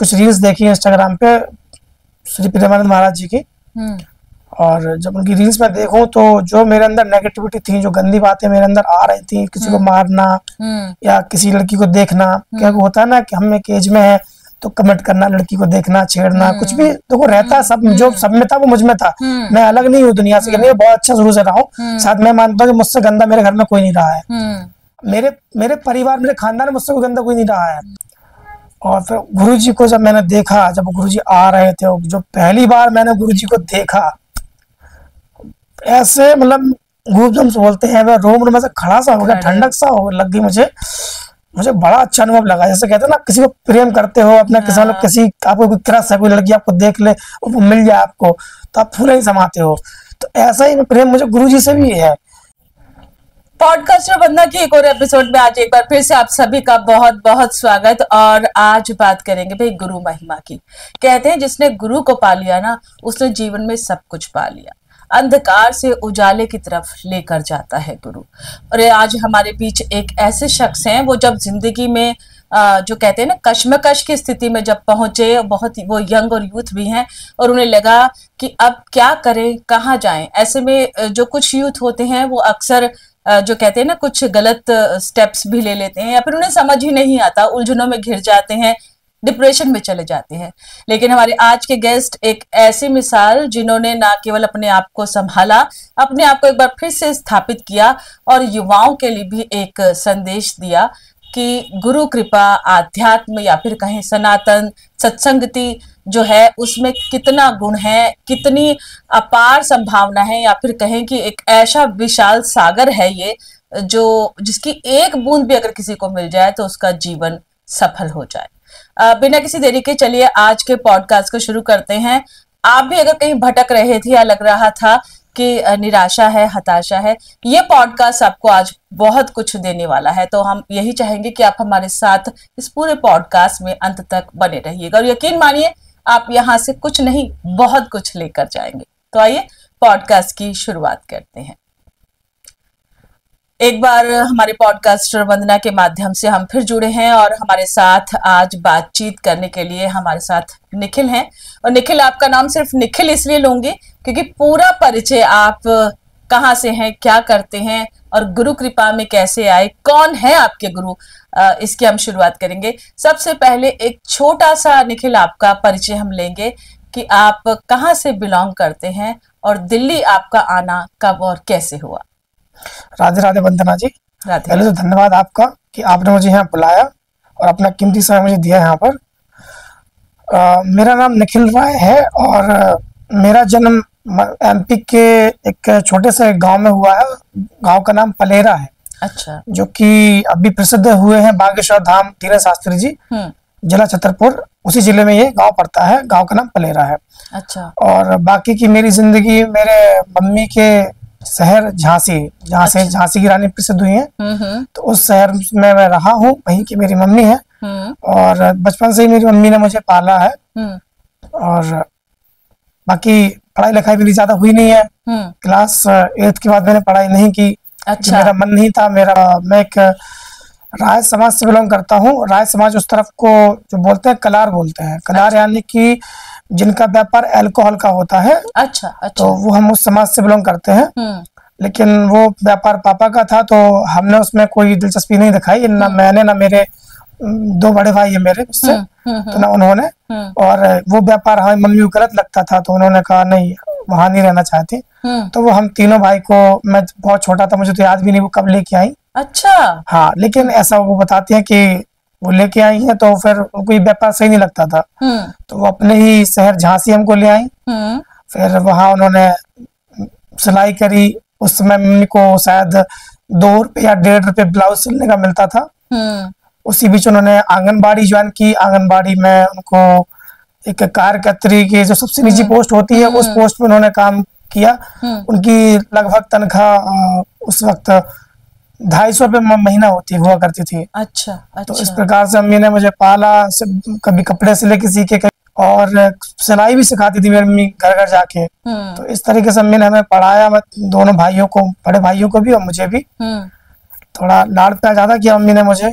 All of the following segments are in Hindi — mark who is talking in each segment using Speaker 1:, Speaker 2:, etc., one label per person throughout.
Speaker 1: कुछ रील्स देखी इंस्टाग्राम पे श्री प्रेमानंद महाराज जी की। और जब उनकी रील्स में देखूं तो जो मेरे अंदर नेगेटिविटी थी, जो गंदी बातें मेरे अंदर आ रही थी, किसी को मारना या किसी लड़की को देखना, क्या होता है ना कि हम एक एज में है तो कमेंट करना, लड़की को देखना, छेड़ना, कुछ भी देखो रहता है, सब जो सब में था वो मुझ में था। मैं अलग नहीं हूँ दुनिया से, मैं बहुत अच्छा शुरू से रहा हूँ। शायद मैं मानता हूँ कि मुझसे गंदा मेरे घर में कोई नहीं रहा है, मेरे परिवार, मेरे खानदान में मुझसे कोई गंदा कोई नहीं रहा है। और फिर गुरुजी को जब मैंने देखा, जब गुरुजी आ रहे थे, जो पहली बार मैंने गुरुजी को देखा, ऐसे मतलब गूज़बम्स बोलते हैं, वह रोम में से खड़ा सा हो गया, ठंडक सा हो लग गई मुझे बड़ा अच्छा अनुभव लगा। जैसे कहते हैं ना, किसी को प्रेम करते हो अपना, किसी आपको कोई क्रश है, कोई लड़की आपको देख ले और वो मिल जाए आपको तो आप फूले ही समाते हो, तो ऐसा ही प्रेम मुझे गुरुजी से भी है।
Speaker 2: पॉडकास्टर वंदना की एक और एपिसोड में आज एक बार फिर से आप सभी का बहुत बहुत स्वागत। और आज बात करेंगे भाई गुरु महिमा की। कहते हैं जिसने गुरु को पा लिया ना, उसने जीवन में सब कुछ पा लिया। अंधकार से उजाले की तरफ लेकर जाता है गुरु। और आज हमारे बीच एक ऐसे शख्स हैं, वो जब जिंदगी में जो कहते हैं ना कश्मकश की स्थिति में जब पहुंचे, बहुत वो यंग और यूथ भी हैं, और उन्हें लगा कि अब क्या करें, कहाँ जाएं। ऐसे में जो कुछ यूथ होते हैं वो अक्सर जो कहते हैं ना कुछ गलत स्टेप्स भी ले लेते हैं, या फिर उन्हें समझ ही नहीं आता, उलझनों में घिर जाते हैं, डिप्रेशन में चले जाते हैं। लेकिन हमारे आज के गेस्ट एक ऐसी मिसाल, जिन्होंने ना केवल अपने आप को संभाला, अपने आप को एक बार फिर से स्थापित किया और युवाओं के लिए भी एक संदेश दिया कि गुरु कृपा, आध्यात्म या फिर कहें सनातन सत्संगति जो है उसमें कितना गुण है, कितनी अपार संभावना है, या फिर कहें कि एक ऐसा विशाल सागर है ये, जो जिसकी एक बूंद भी अगर किसी को मिल जाए तो उसका जीवन सफल हो जाए। बिना किसी देरी के चलिए आज के पॉडकास्ट को शुरू करते हैं। आप भी अगर कहीं भटक रहे थे या लग रहा था कि निराशा है, हताशा है, ये पॉडकास्ट आपको आज बहुत कुछ देने वाला है। तो हम यही चाहेंगे कि आप हमारे साथ इस पूरे पॉडकास्ट में अंत तक बने रहिएगा, और यकीन मानिए आप यहाँ से कुछ नहीं बहुत कुछ लेकर जाएंगे। तो आइए पॉडकास्ट की शुरुआत करते हैं। एक बार हमारे पॉडकास्टर वंदना के माध्यम से हम फिर जुड़े हैं, और हमारे साथ आज बातचीत करने के लिए हमारे साथ निखिल हैं। और निखिल, आपका नाम सिर्फ निखिल इसलिए लूंगी क्योंकि पूरा परिचय, आप कहाँ से हैं, क्या करते हैं और गुरु कृपा में कैसे आए, कौन है आपके गुरु, इसकी हम शुरुआत करेंगे। सबसे पहले एक छोटा सा निखिल आपका परिचय हम लेंगे कि आप कहाँ से बिलोंग करते हैं और दिल्ली आपका आना कब और कैसे हुआ।
Speaker 1: राधे राधे वंदना जी, पहले तो धन्यवाद आपका कि आपने मुझे यहाँ बुलाया और अपना कीमती समय मुझे दिया यहाँ पर। मेरा नाम निखिल राय है और मेरा जन्म एमपी के एक छोटे से गांव में हुआ है। गांव का नाम पलेरा है।
Speaker 2: अच्छा। जो
Speaker 1: कि अभी प्रसिद्ध हुए हैं बागेश्वर धाम धीरज शास्त्री जी, जिला छतरपुर, उसी जिले में ये गांव पड़ता है। गांव का नाम पलेरा है।
Speaker 2: अच्छा।
Speaker 1: और बाकी की मेरी जिंदगी मेरे मम्मी के शहर झांसी, जहाँ से झांसी की रानी प्रसिद्ध हुई है, तो उस शहर में मैं रहा हूँ, वहीं की मेरी मम्मी है। और बचपन से ही मेरी मम्मी ने मुझे पाला है। और बाकी पढ़ाई लिखाई मेरी ज्यादा हुई नहीं है। क्लास 8 के बाद मैंने पढ़ाई नहीं की।
Speaker 2: अच्छा।
Speaker 1: मेरा मन नहीं था। मैं एक राय समाज से बिलोंग करता हूँ। राय समाज उस तरफ को जो बोलते हैं कलार बोलते हैं। कलार अच्छा। यानी कि जिनका व्यापार अल्कोहल का होता है।
Speaker 2: अच्छा। अच्छा।
Speaker 1: तो वो हम उस समाज से बिलोंग करते हैं। लेकिन वो व्यापार पापा का था, तो हमने उसमें कोई दिलचस्पी नहीं दिखाई। ना मैंने, ना मेरे 2 बड़े भाई है मेरे उससे, तो ना उन्होंने। और वो व्यापार हमारी मम्मी को गलत लगता था, तो उन्होंने कहा नहीं, वहां नहीं रहना चाहती। तो वो हम तीनों भाई को, मैं बहुत छोटा था, मुझे तो याद भी नहीं वो कब लेके आई।
Speaker 2: अच्छा।
Speaker 1: हाँ, लेकिन ऐसा वो बताती है कि वो लेके आई है, तो फिर कोई व्यापार सही नहीं लगता था, तो वो अपने ही शहर झांसी हमको ले आई। फिर वहां उन्होंने सिलाई करी। उस समय मम्मी को शायद 2 रुपये या 1.5 रुपये ब्लाउज सिलने का मिलता था। उसी बीच उन्होंने आंगनबाड़ी ज्वाइन की। आंगनबाड़ी में उनको एक कार्यकर्त्री की जो सबसे निजी पोस्ट होती है, उस पोस्ट में उन्होंने काम किया। उनकी लगभग तनख्वाह उस वक्त 250 रुपये महीना हुआ करती थी।
Speaker 2: अच्छा।
Speaker 1: तो इस प्रकार से अम्मी ने मुझे पाला। कभी कपड़े सिले किसी के, और सिलाई भी सिखाती थी मेरी मम्मी घर घर जाके। तो इस तरीके से अम्मी ने हमें पढ़ाया, मैं दोनों भाइयों को, बड़े भाइयों को भी और मुझे भी। थोड़ा लाड प्यार ज्यादा किया मम्मी ने मुझे।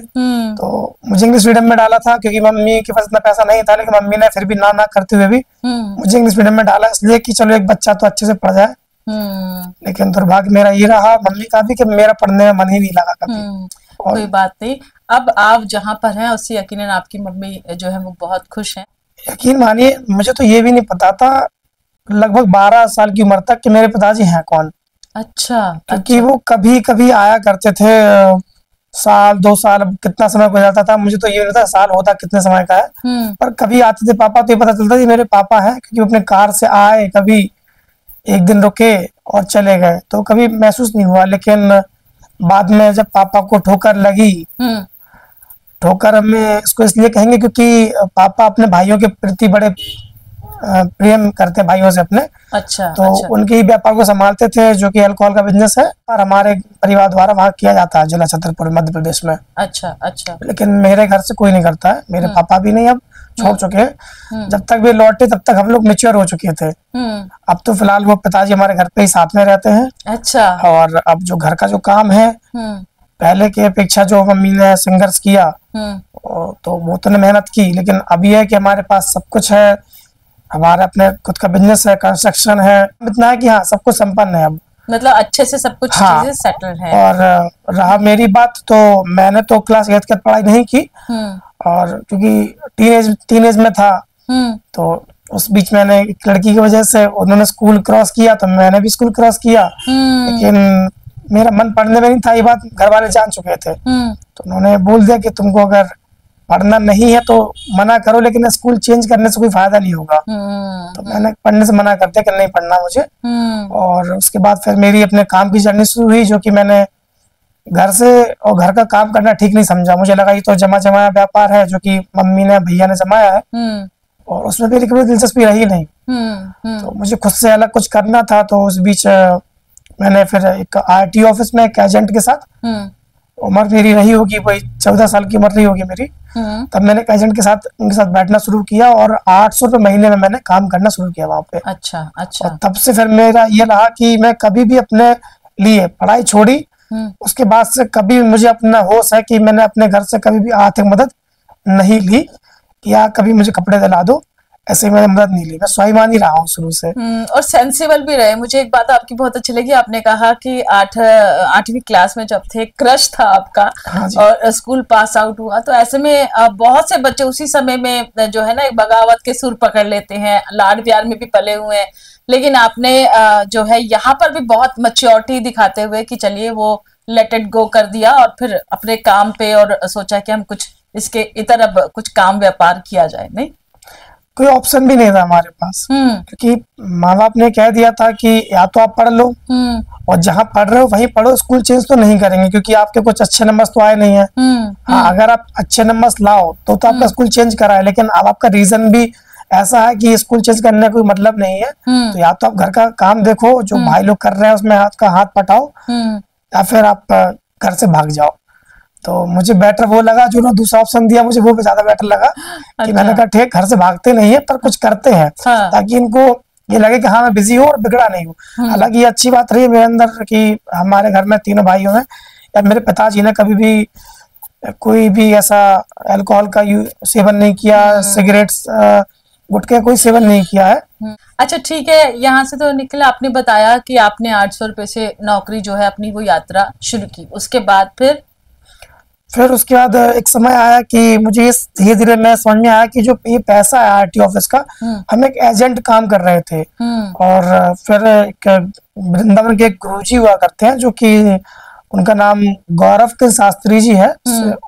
Speaker 1: तो मुझे इंग्लिश मीडियम में डाला था क्योंकि मम्मी के पास इतना पैसा नहीं था, लेकिन मम्मी ने फिर भी ना करते हुए भी मुझे इंग्लिश मीडियम में डाला, इसलिए कि चलो एक बच्चा तो अच्छे से पढ़ जाए। लेकिन दुर्भाग्य मेरा ये रहा मम्मी का भी कि मेरा पढ़ने में मन ही नहीं लगा कभी। और
Speaker 2: कोई बात नहीं, अब आप जहाँ पर हैं उससे यकीनन आपकी मम्मी जो है वो बहुत खुश हैं।
Speaker 1: यकीन मानिए मुझे तो ये भी नहीं पता था लगभग 12 साल की उम्र तक कि मेरे पिताजी हैं कौन।
Speaker 2: अच्छा।
Speaker 1: क्योंकि वो कभी कभी आया करते थे, साल 2 साल, कितना समय हो जाता था मुझे तो ये नहीं था साल होता कितने समय का है। पर कभी आते थे पापा तो ये पता चलता था मेरे पापा हैं, क्योंकि अपने कार से आए, कभी एक दिन रुके और चले गए, तो कभी महसूस नहीं हुआ। लेकिन बाद में जब पापा को ठोकर लगी, ठोकर हमें इसको इसलिए कहेंगे क्योंकि पापा अपने भाइयों के प्रति बड़े प्रेम करते भाइयों से अपने।
Speaker 2: अच्छा।
Speaker 1: तो उनके ही व्यापार को संभालते थे जो कि अल्कोहल का बिजनेस है, और हमारे परिवार द्वारा वहाँ किया जाता है जिला छतरपुर मध्य प्रदेश में।
Speaker 2: अच्छा अच्छा।
Speaker 1: लेकिन मेरे घर से कोई नहीं करता है, मेरे पापा भी नहीं, अब छोड़ चुके हैं। जब तक वे लौटे तब तक हम लोग मेच्योर हो चुके थे। अब तो फिलहाल वो पिताजी हमारे घर पे ही साथ में रहते हैं।
Speaker 2: अच्छा।
Speaker 1: और अब जो घर का जो काम है पहले के अपेक्षा जो मम्मी ने संघर्ष किया तो वो तो ने मेहनत की, लेकिन अब ये है कि हमारे पास सब कुछ है, हमारा अपने खुद का बिजनेस है, कंस्ट्रक्शन है, इतना है कि हाँ सब कुछ संपन्न है अब,
Speaker 2: मतलब अच्छे से सब कुछ
Speaker 1: हाँ,
Speaker 2: चीजें सेटल है।
Speaker 1: और रहा मेरी बात तो मैंने तो क्लास 8 तक पढ़ाई नहीं की, और क्योंकि टीनेज में था तो उस बीच मैंने एक लड़की की वजह से उन्होंने स्कूल क्रॉस किया तो मैंने भी स्कूल क्रॉस किया, लेकिन मेरा मन पढ़ने में नहीं था, ये बात घर वाले जान चुके थे। तो उन्होंने बोल दिया कि तुमको अगर पढ़ना नहीं है तो मना करो, लेकिन स्कूल चेंज करने से कोई फायदा नहीं होगा। तो मैंने पढ़ने से मना कर दिया कि नहीं पढ़ना मुझे। और उसके बाद फिर मेरी अपने काम की जर्नी शुरू हुई, जो कि मैंने घर से और घर का काम करना ठीक नहीं समझा। मुझे लगा ये तो जमा जमाया व्यापार है जो कि मम्मी ने भैया ने जमाया है, और उसमें मेरी कोई दिलचस्पी रही नहीं। तो मुझे खुद से अलग कुछ करना था। तो उस बीच मैंने फिर एक आरटीओ ऑफिस में एक एजेंट के साथ, उम्र मेरी रही होगी वही 14 साल की उम्र रही होगी मेरी, तब मैंने एक एजेंट के साथ उनके साथ बैठना शुरू किया और 800 रुपये महीने में मैंने काम करना शुरू किया वहां पे।
Speaker 2: अच्छा अच्छा।
Speaker 1: और तब से फिर मेरा ये रहा कि मैं कभी भी अपने लिए पढ़ाई छोड़ी, उसके बाद से कभी मुझे अपना होश है कि मैंने अपने घर से कभी भी आर्थिक मदद नहीं ली, या कभी मुझे कपड़े दिला दो, ऐसे मैंने मदद नहीं ली। मैं स्वाभिमानी रहा हूँ शुरू से।
Speaker 2: और सेंसिबल भी रहे। मुझे एक बात आपकी बहुत अच्छी लगी, आपने कहा कि 8वीं क्लास में जब थे क्रश था आपका,
Speaker 1: हाँ
Speaker 2: और स्कूल पास आउट हुआ, तो ऐसे में बहुत से बच्चे उसी समय में जो है ना एक बगावत के सुर पकड़ लेते हैं, लाड प्यार में भी पले हुए हैं, लेकिन आपने जो है यहाँ पर भी बहुत मैच्योरिटी दिखाते हुए कि चलिए वो लेट इट गो कर दिया, और फिर अपने काम पे और सोचा कि हम कुछ इसके इतर अब कुछ काम व्यापार किया जाए। नहीं,
Speaker 1: कोई ऑप्शन भी नहीं था हमारे पास, क्योंकि माँ बाप ने कह दिया था कि या तो आप पढ़ लो, और जहाँ पढ़ रहे हो वहीं पढ़ो, स्कूल चेंज तो नहीं करेंगे क्योंकि आपके कुछ अच्छे नंबर तो आए नहीं है। हाँ, अगर आप अच्छे नंबर लाओ तो आपका स्कूल चेंज कराए, लेकिन अब आपका रीजन भी ऐसा है कि स्कूल चेंज करने का कोई मतलब नहीं है। तो या तो आप घर का काम देखो, जो भाई लोग कर रहे हैं उसमें हाथ पटाओ, या फिर आप घर से भाग जाओ। तो मुझे बेटर वो लगा, जो ना दूसरा ऑप्शन दिया मुझे वो भी ज्यादा बेटर लगा। अच्छा। कि मैंने कहा ठीक, घर से भागते नहीं है पर कुछ करते हैं। हाँ। ताकि इनको ये लगे कि हाँ मैं बिजी हूँ और बिगड़ा नहीं हूँ। हालांकि ये अच्छी बात रही मेरे अंदर कि हमारे घर में तीनों भाइयों में, या मेरे पिताजी ने कभी भी कोई भी ऐसा अल्कोहल का सेवन नहीं किया, सिगरेट्स गुटखे कोई सेवन नहीं किया है।
Speaker 2: अच्छा ठीक है, यहाँ से तो निकला, आपने बताया कि आपने 800 रुपए से नौकरी जो है अपनी वो यात्रा शुरू की, उसके बाद
Speaker 1: फिर उसके बाद एक समय आया कि मुझे धीरे धीरे मैं समझ में आया कि जो ये पैसा है आरटीओ ऑफिस का, हम एक एजेंट काम कर रहे थे। और फिर एक वृंदावन के एक गुरुजी हुआ करते हैं, जो कि उनका नाम गौरव के शास्त्री जी है,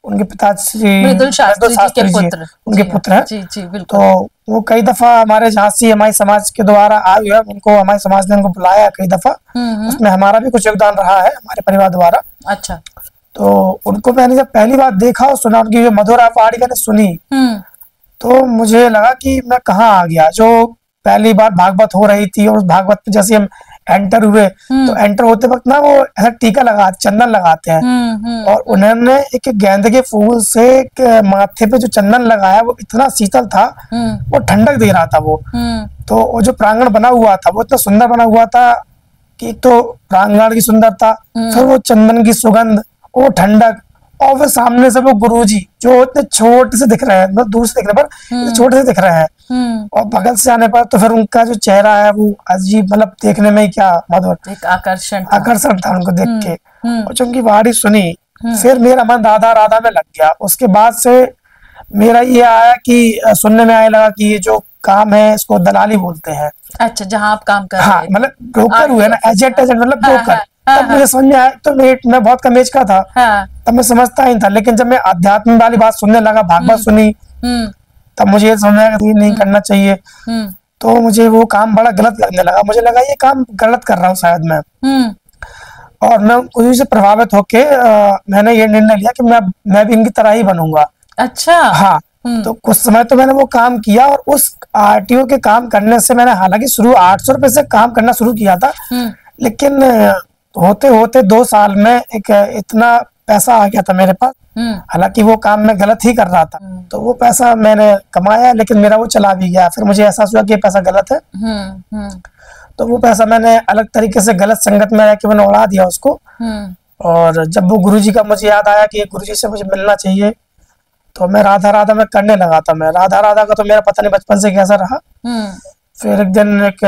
Speaker 1: उनके पिताजी
Speaker 2: मृदुल शास्त्री जी
Speaker 1: उनके पुत्र हैं।
Speaker 2: जी जी बिल्कुल।
Speaker 1: तो वो कई दफा हमारे झांसी हमारे समाज के द्वारा आए हुए, उनको हमारे समाज ने उनको बुलाया कई दफा, उसमें हमारा भी कुछ योगदान रहा है हमारे परिवार द्वारा।
Speaker 2: अच्छा।
Speaker 1: तो उनको मैंने जब पहली बार देखा और सुना, उनकी जो मधुर आवाज मैंने सुनी, तो मुझे लगा कि मैं कहाँ आ गया। जो पहली बार भागवत हो रही थी और उस भागवत में जैसे हम एंटर हुए, तो एंटर होते वक्त ना वो ऐसा टीका लगाते, चंदन लगाते हैं, और उन्होंने एक गेंद के फूल से एक माथे पे जो चंदन लगाया वो इतना शीतल था, वो ठंडक दे रहा था वो। तो वो जो प्रांगण बना हुआ था वो इतना सुंदर बना हुआ था कि एक तो प्रांगण की सुंदरता, फिर वो चंदन की सुगंध, वो ठंडक, और फिर सामने से वो गुरुजी जो इतने छोटे से दिख रहे हैं, मतलब दूर से दिखने पर इतने छोटे से दिख रहे हैं, और बगल से आने पर तो फिर उनका जो चेहरा है वो अजीब, मतलब देखने में ही क्या मधुर,
Speaker 2: एक आकर्षण
Speaker 1: था उनको देख के। और जब उनकी वाणी सुनी फिर मेरा मन राधा राधा में लग गया। उसके बाद से मेरा ये आया कि सुनने में आने लगा कि ये जो काम है इसको दलाली बोलते हैं।
Speaker 2: अच्छा, जहाँ आप काम कर
Speaker 1: हाँ,
Speaker 2: रहे थे।
Speaker 1: मतलब ब्रोकर हुए ना, एजेंट मतलब ब्रोकर। तब मुझे समझ में आया, तो मैं बहुत कम एज का था, तब मैं समझता ही था। लेकिन जब मैं अध्यात्म वाली बात सुनने लगा, भागवत सुनी, तब मुझे ये समझ आया कि ये नहीं करना चाहिए। तो मुझे वो काम बड़ा गलत लगने लगा, मुझे लगा ये काम गलत कर रहा हूँ शायद मैं। और मैं उसी से प्रभावित होके मैंने ये निर्णय लिया कि मैं भी इनकी तरह ही बनूंगा।
Speaker 2: अच्छा।
Speaker 1: हाँ, तो कुछ समय तो मैंने वो काम किया, और उस आरटीओ के काम करने से मैंने हालांकि शुरू 800 रुपए से काम करना शुरू किया था, लेकिन होते होते 2 साल में एक इतना पैसा आ गया था मेरे पास। हालांकि वो काम मैं गलत ही कर रहा था, तो वो पैसा मैंने कमाया, लेकिन मेरा वो चला भी गया। फिर मुझे एहसास हुआ कि ये पैसा गलत है, तो वो पैसा मैंने अलग तरीके से गलत संगत में आके मैंने उड़ा दिया उसको। और जब वो गुरुजी का मुझे याद आया कि गुरुजी से मुझे मिलना चाहिए, तो मैं राधा राधा में करने लगा था। मैं राधा राधा का तो मेरा पता नहीं बचपन से कैसा रहा। फिर एक दिन एक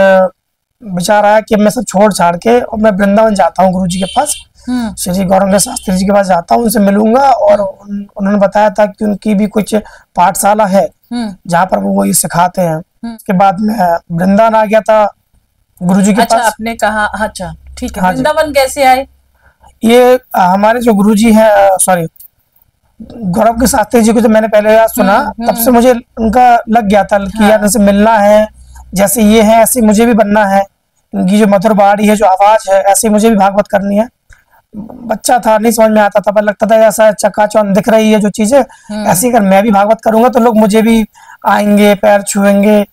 Speaker 1: विचार आया कि मैं सब छोड़ छाड़ के और मैं वृंदावन जाता हूँ गुरुजी के पास, श्री गौरंग शास्त्री जी के पास जाता हूँ, उनसे मिलूंगा। और उन्होंने बताया था कि उनकी भी कुछ पाठशाला है जहाँ पर वो ये सिखाते हैं। उसके बाद मैं वृंदावन आ गया था गुरुजी के पास।
Speaker 2: आपने कहा, अच्छा ठीक है, वृंदावन कैसे आए?
Speaker 1: ये हमारे जो गुरुजी हैं, सॉरी गौरव के शास्त्री जी को जब मैंने पहले याद सुना, तब से मुझे उनका लग गया था कि यार इनसे मिलना है, जैसे ये है ऐसे मुझे भी बनना है। इनकी जो मधुर बाड़ी है, जो आवाज है, ऐसे मुझे भी भागवत करनी है। बच्चा था, नहीं समझ में आता था, पर लगता था ऐसा चकाचौंध दिख रही है जो चीजें, ऐसी अगर मैं भी भागवत करूंगा तो लोग मुझे भी आएंगे, पैर छुएंगे।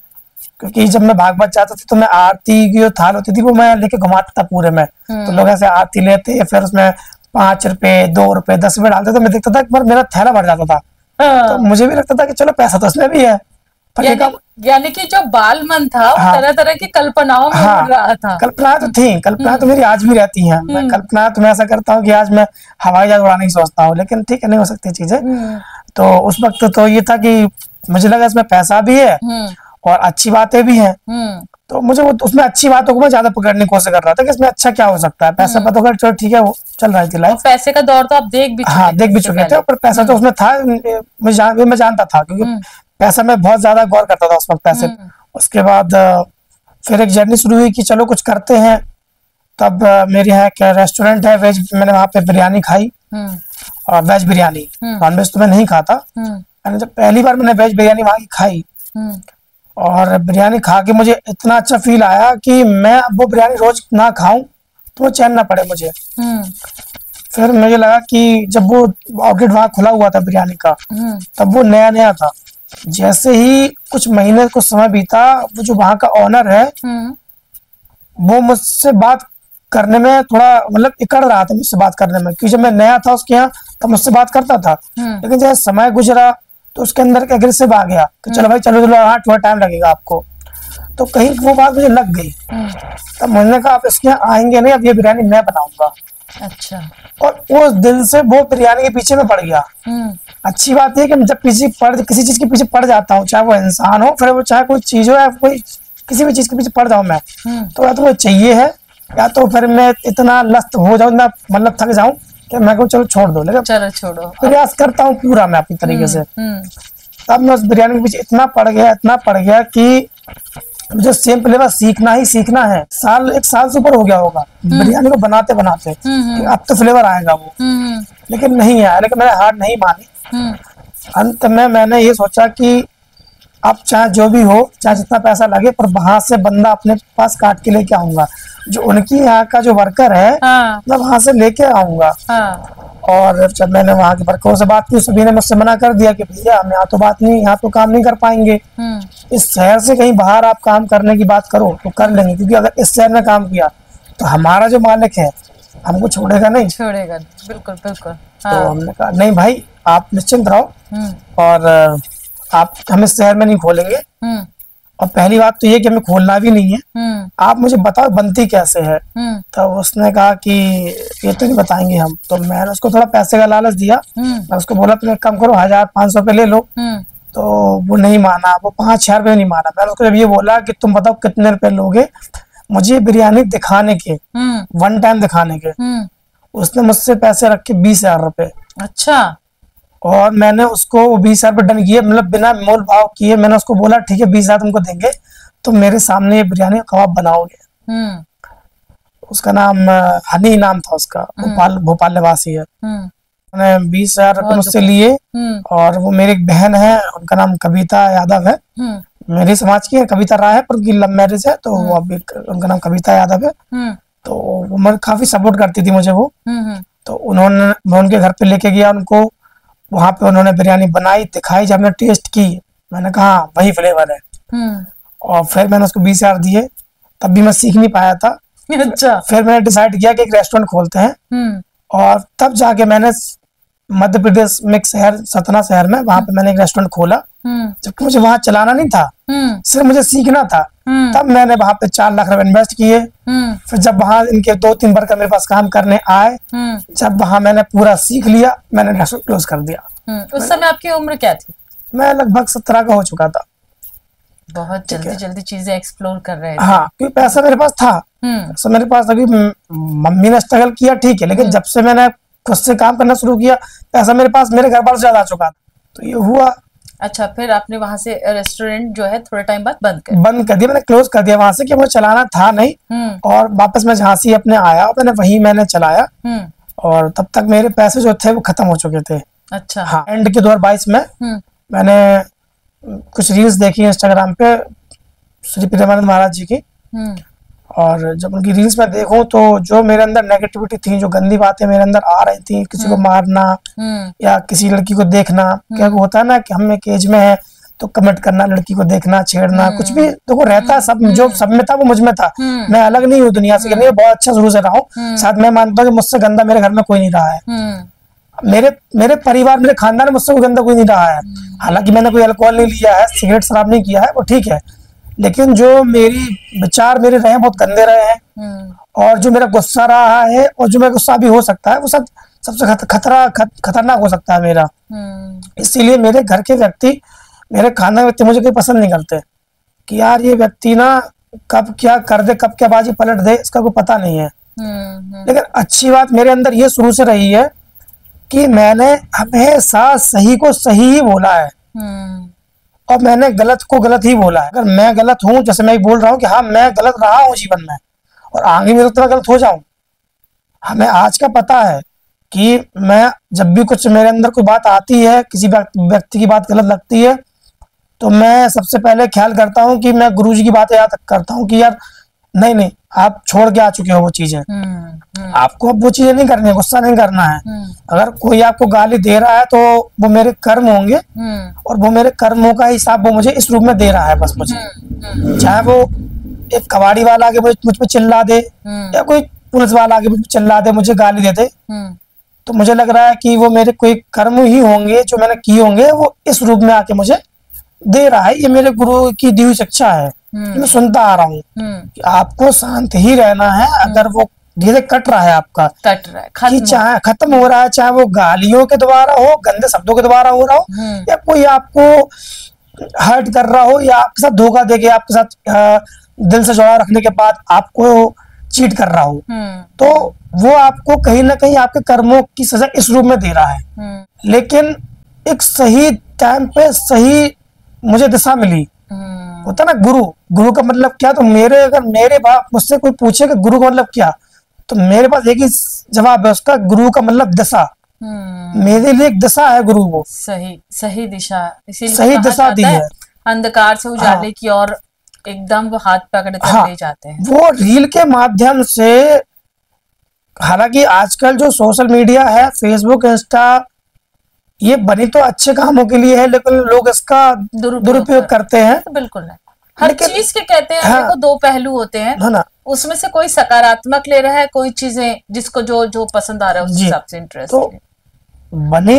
Speaker 1: क्योंकि जब मैं भागवत जाता था तो मैं आरती की जो थाल होती थी वो मैं लेके घुमाता था पूरे में। तो लोग ऐसे आरती लेते, फिर उसमें 5 रुपए, 2 रुपए, 10 रुपए डालते, तो मैं देखता था पर मेरा थैला भर जाता था। तो मुझे भी लगता था कि चलो पैसा तो उसमें भी है, पर
Speaker 2: यानी कि जो बाल मन था, तरह तरह की कल्पनाओं में उड़ रहा था।
Speaker 1: कल्पनाएं तो थी, कल्पनाएं तो मेरी आज भी रहती हैं। मैं कल्पनाएं तो मैं ऐसा करता हूँ कि आज मैं हवाई जहाज उड़ाने की सोचता हूँ, लेकिन ठीक है, नहीं हो सकती चीजें। तो उस वक्त तो ये था कि मुझे लगा इसमें पैसा भी है और अच्छी बातें भी हैं। तो मुझे वो उसमें अच्छी बातों को मैं ज्यादा पकड़ने की कोशिश कर रहा था कि इसमें अच्छा क्या हो सकता है। पैसा पता कर, चलो ठीक है, वो चल रही थी लाइफ।
Speaker 2: पैसे का दौर तो आप देख भी
Speaker 1: चुके थे, पर पैसा तो उसमें था, मैं जानता था, क्योंकि पैसा मैं बहुत ज्यादा गौर करता था उस वक्त पैसे। उसके बाद फिर एक जर्नी शुरू हुई कि चलो कुछ करते हैं। तब मेरे यहाँ एक रेस्टोरेंट है वेज, मैंने वहाँ पे बिरयानी खाई, और वेज बिरयानी, नॉन वेज तो मैं नहीं खाता। मैंने जब पहली बार मैंने वेज बिरयानी वहाँ की खाई, और बिरयानी खा के मुझे इतना अच्छा फील आया कि मैं वो बिरयानी रोज ना खाऊं तो चैन ना पड़े मुझे। फिर मुझे लगा कि जब वो आउटलेट वहाँ खुला हुआ था बिरयानी का, तब वो नया नया था। जैसे ही कुछ महीने कुछ समय बीता, वो जो वहाँ का ऑनर है वो मुझसे बात करने में थोड़ा मतलब इकड़ रहा था मुझसे बात करने में, क्योंकि जब मैं नया था उसके यहाँ तब मुझसे बात करता था। लेकिन जैसे समय गुजरा तो उसके अंदर का एग्रेसिव आ गया कि चलो भाई चलो चलो, हाँ थोड़ा टाइम लगेगा आपको। तो कहीं वो बात मुझे लग गई। तब मैंने कहा आप इसके यहाँ आएंगे नहीं, अब ये बिरयानी मैं बनाऊंगा।
Speaker 2: अच्छा।
Speaker 1: और उस दिन से वो बिरयानी के पीछे में पड़ गया। अच्छी बात है कि जब किसी चीज के पीछे पड़ जाता हूँ, चाहे वो इंसान हो, फिर वो चाहे कोई चीज हो, या कोई किसी भी चीज के पीछे पड़ जाऊं मैं, तो या तो वो चाहिए है, या तो फिर मैं इतना लस्त हो जाऊं, इतना मतलब थक जाऊं कि मैं कहूँ चलो छोड़ दो। लेकिन
Speaker 2: चलो छोड़ो,
Speaker 1: प्रयास करता हूँ पूरा मैं अपनी तरीके से। तब मैं उस बिरयानी के पीछे इतना पड़ गया कि मुझे सेम फ्लेवर सीखना ही सीखना है। 1 साल से ऊपर हो गया होगा बिरयानी को बनाते बनाते कि अब तो फ्लेवर आएगा वो, लेकिन नहीं आया। लेकिन मैंने हार नहीं मानी। अंत में मैंने ये सोचा कि अब चाहे जो भी हो, चाहे जितना पैसा लगे, पर वहां से बंदा अपने पास काट के लेके आऊंगा। जो उनकी यहाँ का जो वर्कर है, मैं वहां से लेके आऊंगा। और जब मैंने वहाँ के वर्करों से बात की, सभी ने मुझसे मना कर दिया कि भैया हम यहाँ तो बात नहीं, यहाँ तो काम नहीं कर पाएंगे। इस शहर से कहीं बाहर आप काम करने की बात करो तो कर लेंगे, क्योंकि अगर इस शहर में काम किया तो हमारा जो मालिक है हमको छोड़ेगा नहीं।
Speaker 2: बिल्कुल बिल्कुल।
Speaker 1: तो हमने कहा नहीं भाई, आप निश्चिंत रहो, और आप हम इस शहर में नहीं खोलेंगे। और पहली बात तो ये कि हमें खोलना भी नहीं है, आप मुझे बताओ बनती कैसे है। तो उसने कहा कि ये तो नहीं बताएंगे हम। तो मैंने उसको थोड़ा पैसे का लालच दिया। मैं उसको बोला तुम एक काम करो 1500 रुपये ले लो। तो वो नहीं माना, वो 5-6 रुपये नहीं माना। मैंने उसको जब ये बोला कि तुम बताओ कितने रुपए लोगे मुझे बिरयानी दिखाने के, वन टाइम दिखाने के, उसने मुझसे पैसे रख के 20,000 रुपये।
Speaker 2: अच्छा।
Speaker 1: और मैंने उसको 20,000 रुपये डन किए, मतलब बिना मोल भाव किए। मैंने उसको बोला ठीक है 20,000 तुमको देंगे, तो मेरे सामने ये बिरयानी कबाब बनाओगे। उसका नाम हनी नाम था उसका, भोपाल निवासी है। मैंने 20,000 रुपये मुझसे लिए। और वो मेरी एक बहन है, उनका नाम कविता यादव है, मेरे समाज की है। कविता राय है पर उनकी लव मैरिज है, तो वो अभी उनका नाम कविता यादव है। तो वो मैं काफी सपोर्ट करती थी मुझे वो। तो उन्होंने, मैं उनके घर पे लेके गया उनको, वहां पे उन्होंने बिरयानी बनाई, दिखाई। जब मैंने टेस्ट की मैंने कहा वही फ्लेवर है। और फिर मैंने उसको 20,000 दिए, तब भी मैं सीख नहीं पाया था।
Speaker 2: अच्छा।
Speaker 1: फिर मैंने डिसाइड किया कि एक रेस्टोरेंट खोलते हैं। और तब जाके मैंने मध्य प्रदेश में एक शहर, सतना शहर में, वहां पे मैंने एक रेस्टोरेंट खोला। जबकि मुझे वहां चलाना नहीं था, सिर्फ मुझे सीखना था। तब मैंने वहां पे 4 लाख रुपए इन्वेस्ट किए। फिर जब वहां इनके 2-3 वर्कर मेरे पास काम करने आए, जब वहां मैंने पूरा सीख लिया, मैंने रेस्टोरेंट क्लोज कर दिया।
Speaker 2: उस समय आपकी उम्र क्या थी?
Speaker 1: मैं लगभग 17 का हो चुका था।
Speaker 2: बहुत जल्दी जल्दी चीजें एक्सप्लोर कर रहे थे।
Speaker 1: हाँ, क्योंकि पैसा मेरे पास था। तो मेरे पास अभी, मम्मी ने स्ट्रगल किया ठीक है, लेकिन जब से मैंने खुद से काम करना शुरू किया, पैसा मेरे पास मेरे घर पर से ज्यादा आ चुका था। तो ये हुआ।
Speaker 2: अच्छा, फिर आपने वहां से रेस्टोरेंट जो है थोड़े टाइम बाद बंद कर
Speaker 1: दिया। मैंने क्लोज कर दिया वहां से, कि मुझे चलाना था नहीं। और वापस मैं झांसी अपने आया और मैंने चलाया। और तब तक मेरे पैसे जो थे वो खत्म हो चुके थे।
Speaker 2: अच्छा।
Speaker 1: हाँ, एंड के 2022 में मैंने कुछ रील्स देखी इंस्टाग्राम पे श्री प्रेमानंद महाराज जी की। और जब उनकी रील्स में देखूं तो जो मेरे अंदर नेगेटिविटी थी, जो गंदी बातें मेरे अंदर आ रही थी, किसी को मारना या किसी लड़की को देखना, क्या होता है ना कि हम एक एज में है तो कमेंट करना, लड़की को देखना, छेड़ना, कुछ भी देखो रहता है। सब जो सब में था वो मुझ में था। मैं अलग नहीं हूँ दुनिया से, मैं बहुत अच्छा शुरू से रहा हूँ। शायद मैं मानता हूँ कि मुझसे गंदा मेरे घर में कोई नहीं रहा है। मेरे परिवार, मेरे खानदान में मुझसे कोई गंदा कोई नहीं रहा है। हालांकि मैंने कोई अल्कोहल नहीं लिया है, सिगरेट शराब नहीं किया है, वो ठीक है। लेकिन जो मेरी विचार मेरे रहे बहुत गंदे रहे हैं। और जो मेरा गुस्सा रहा है, और जो मेरा गुस्सा भी हो सकता है, वो सबसे खतरनाक हो सकता है मेरा। इसीलिए मेरे घर के व्यक्ति, मेरे खानदान व्यक्ति मुझे कोई पसंद नहीं करते कि यार ये व्यक्ति ना कब क्या कर दे, कब क्या बाजी पलट दे, इसका कोई पता नहीं है। लेकिन अच्छी बात मेरे अंदर ये शुरू से रही है कि मैंने हमेशा सही को सही ही बोला है। और मैंने गलत को गलत ही बोला है। अगर मैं गलत हूं, जैसे मैं बोल रहा हूं कि हाँ मैं गलत रहा हूं जीवन में, और आगे भी तो गलत हो जाऊं। हमें आज का पता है कि मैं जब भी कुछ मेरे अंदर कोई बात आती है, किसी व्यक्ति की बात गलत लगती है, तो मैं सबसे पहले ख्याल करता हूं कि मैं गुरुजी की बातें याद करता हूं कि यार नहीं आप छोड़ के आ चुके हो वो चीजें। आपको अब वो चीजें नहीं करनी है, गुस्सा नहीं करना है। अगर कोई आपको गाली दे रहा है तो वो मेरे कर्म होंगे, और वो मेरे कर्मों का हिसाब वो मुझे इस रूप में दे रहा है बस मुझे। चाहे वो एक कबाड़ी वाला आके मुझ पे चिल्ला दे, या कोई पुलिस वाला आके मुझ पे चिल्ला दे, मुझे गाली दे दे, तो मुझे लग रहा है कि वो मेरे कोई कर्म ही होंगे जो मैंने किए होंगे, वो इस रूप में आके मुझे दे रहा है। ये मेरे गुरु की दी हुई शिक्षा है। मैं सुनता आ रहा हूँ कि आपको शांत ही रहना है। अगर वो धीरे कट रहा है, आपका
Speaker 2: कट रहा है,
Speaker 1: कि चाहे खत्म हो रहा है, चाहे वो गालियों के द्वारा हो, गंदे शब्दों के द्वारा हो रहा हो, या कोई आपको हर्ट कर रहा हो, या आपके साथ धोखा देके आपके साथ दिल से जुड़ा रखने के बाद आपको चीट कर रहा हो, तो वो आपको कहीं ना कहीं आपके कर्मों की सजा इस रूप में दे रहा है। लेकिन एक सही टाइम पे सही मुझे दिशा मिली। होता ना गुरु का मतलब क्या, तो अगर मेरे बाप मुझसे कोई पूछे कि गुरु का मतलब क्या, तो मेरे पास एक ही जवाब है उसका, गुरु का मतलब दिशा। मेरे लिए एक दिशा है गुरु, वो
Speaker 2: सही दिशा, इसीलिए
Speaker 1: सही दिशा दी है।
Speaker 2: अंधकार से उजाले की ओर एकदम वो हाथ पकड़ कर ले जाते हैं।
Speaker 1: वो रील के माध्यम से, हालांकि आजकल जो सोशल मीडिया है, फेसबुक, इंस्टा, ये बनी तो अच्छे कामों के लिए है, लेकिन लोग इसका दुरुपयोग करते हैं।
Speaker 2: बिल्कुल नहीं, हर चीज के कहते हैं देखो दो पहलू होते हैं, है ना। उसमें से कोई सकारात्मक ले रहा है, कोई चीजें जिसको जो पसंद आ रहा है उस हिसाब से इंटरेस्ट।
Speaker 1: तो बनी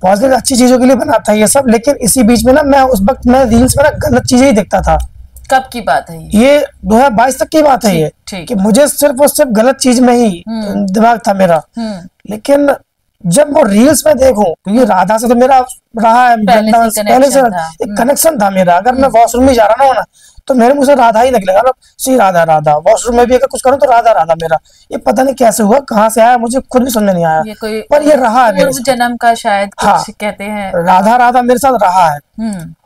Speaker 1: पॉजिटिव अच्छी चीजों के लिए बनाता है ये सब, लेकिन इसी बीच में ना मैं उस वक्त मैं रील्स में ना गलत चीजें ही देखता था।
Speaker 2: कब की बात है
Speaker 1: ये 2022 तक की बात है ये, कि मुझे सिर्फ और सिर्फ गलत चीज में ही दिमाग था मेरा। लेकिन जब वो रील्स में देखूं, क्योंकि राधा से तो मेरा रहा है पहले से एक कनेक्शन था मेरा। अगर मैं वॉशरूम में जा रहा ना तो मेरे मुंह से राधा ही निकलेगा ना, सी राधा राधा। वॉशरूम में भी अगर कुछ करूं तो राधा राधा मेरा। ये पता नहीं कैसे हुआ, कहाँ से आया, मुझे खुद भी समझ नहीं आया, पर ये रहा है मेरे
Speaker 2: जन्म का शायद कुछ कहते हैं,
Speaker 1: राधा राधा मेरे साथ रहा है।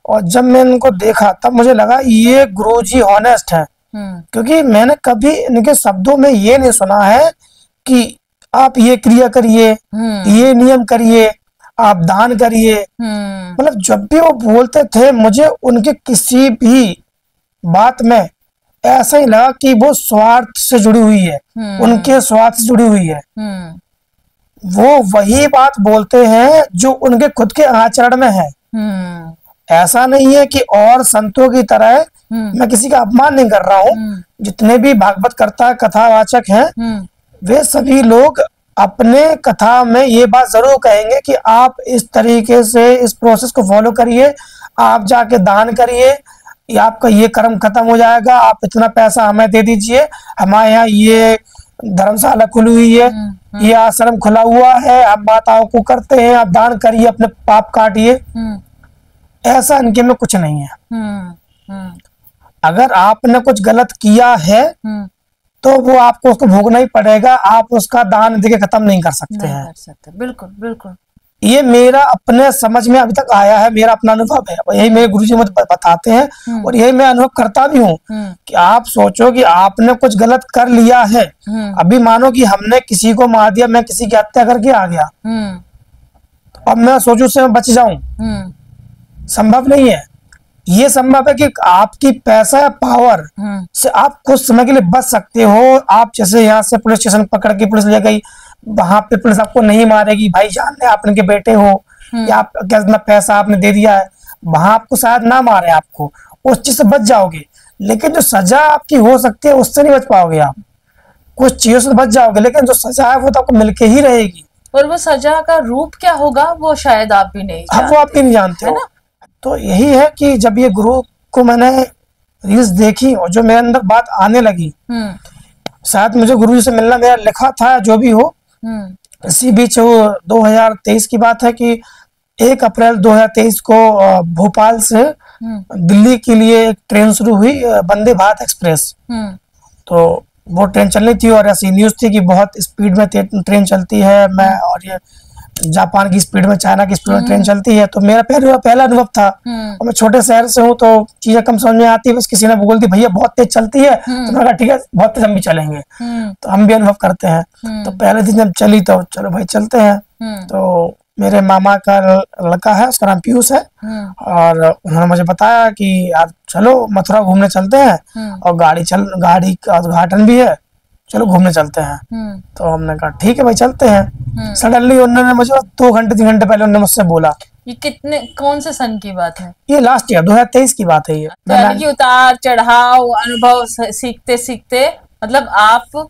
Speaker 1: और जब मैंने इनको देखा तब मुझे लगा ये गुरुजी ऑनेस्ट है, क्योंकि मैंने कभी इनके शब्दों में ये नहीं सुना है कि आप ये क्रिया करिए, ये नियम करिए, आप दान करिए। मतलब जब भी वो बोलते थे मुझे उनके किसी भी बात में ऐसा ही लगा कि वो स्वार्थ से जुड़ी हुई है, उनके स्वार्थ से जुड़ी हुई है। वो वही बात बोलते हैं जो उनके खुद के आचरण में है। ऐसा नहीं है कि और संतों की तरह मैं किसी का अपमान नहीं कर रहा हूँ। जितने भी भागवत करता कथावाचक हैं वे सभी लोग अपने कथा में ये बात जरूर कहेंगे कि आप इस तरीके से इस प्रोसेस को फॉलो करिए, आप जाके दान करिए, आपका ये कर्म खत्म हो जाएगा, आप इतना पैसा हमें दे दीजिए, हमारे यहाँ ये धर्मशाला खुली हुई है, ये आश्रम खुला हुआ है, आप माताओं को करते हैं, आप दान करिए, अपने पाप काटिए। ऐसा इनके में कुछ नहीं है। अगर आपने कुछ गलत किया है तो वो आपको उसको भोगना ही पड़ेगा, आप उसका दान देके खत्म नहीं कर सकते हैं।
Speaker 2: बिल्कुल बिल्कुल।
Speaker 1: ये मेरा अपने समझ में अभी तक आया है, मेरा अपना अनुभव है, और यही मेरे गुरुजी मुझे बताते हैं और यही मैं अनुभव करता भी हूँ कि आप सोचो कि आपने कुछ गलत कर लिया है। अभी मानो कि हमने किसी को मार दिया, मैं किसी की हत्या करके आ गया, अब मैं सोचूं उससे मैं बच जाऊं, संभव नहीं है। ये संभव है कि आपकी पैसा या पावर से आप कुछ समय के लिए बच सकते हो। आप जैसे यहाँ से पुलिस स्टेशन पकड़ के पुलिस ले गई, वहां पे पुलिस आपको नहीं मारेगी, भाई जान ले आप इनके बेटे हो, या आप कितना पैसा आपने दे दिया है, वहां आपको शायद ना मारे, आपको उस चीज से बच जाओगे। लेकिन जो सजा आपकी हो सकती है उससे नहीं बच पाओगे आप। कुछ चीजों से बच जाओगे, लेकिन जो सजा है वो तो आपको मिलके ही रहेगी।
Speaker 2: और वो सजा का रूप क्या होगा वो शायद आप भी नहीं जानते।
Speaker 1: वो आप भी नहीं जानते हो। तो यही है कि जब ये गुरु को मैंने रील्स देखी और जो मेरे अंदर बात आने लगी, शायद मुझे गुरु जी से मिलना मेरा लिखा था जो भी हो। इसी बीच वो 2023 की बात है कि 1 अप्रैल 2023 को भोपाल से दिल्ली के लिए एक ट्रेन शुरू हुई, वंदे भारत एक्सप्रेस। तो वो ट्रेन चलनी थी और ऐसी न्यूज थी कि बहुत स्पीड में ट्रेन चलती है, मैं और ये जापान की स्पीड में, चाइना की स्पीड में ट्रेन चलती है। तो मेरा पहला अनुभव था, और मैं छोटे शहर से हूँ तो चीजें कम समझ में आती है। बस किसी ने बोल दी भैया बहुत तेज चलती है, तो मैंने कहा ठीक है बहुत तेज हम भी चलेंगे, तो हम भी अनुभव करते हैं। तो पहले दिन जब चली तो चलो भाई चलते हैं। तो मेरे मामा का लड़का है, उसका नाम पीयूष है, और उन्होंने मुझे बताया कि यार चलो मथुरा घूमने चलते हैं, और गाड़ी का उद्घाटन भी है, चलो घूमने चलते हैं। तो हमने कहा ठीक है भाई चलते हैं। सडनली उन्होंने मुझे 2 घंटे 3 घंटे पहले उन्होंने मुझसे बोला।
Speaker 2: ये कौन से सन की बात है?
Speaker 1: ये लास्ट ईयर 2023 की बात है। ये
Speaker 2: उतार चढ़ाव अनुभव सीखते सीखते मतलब आप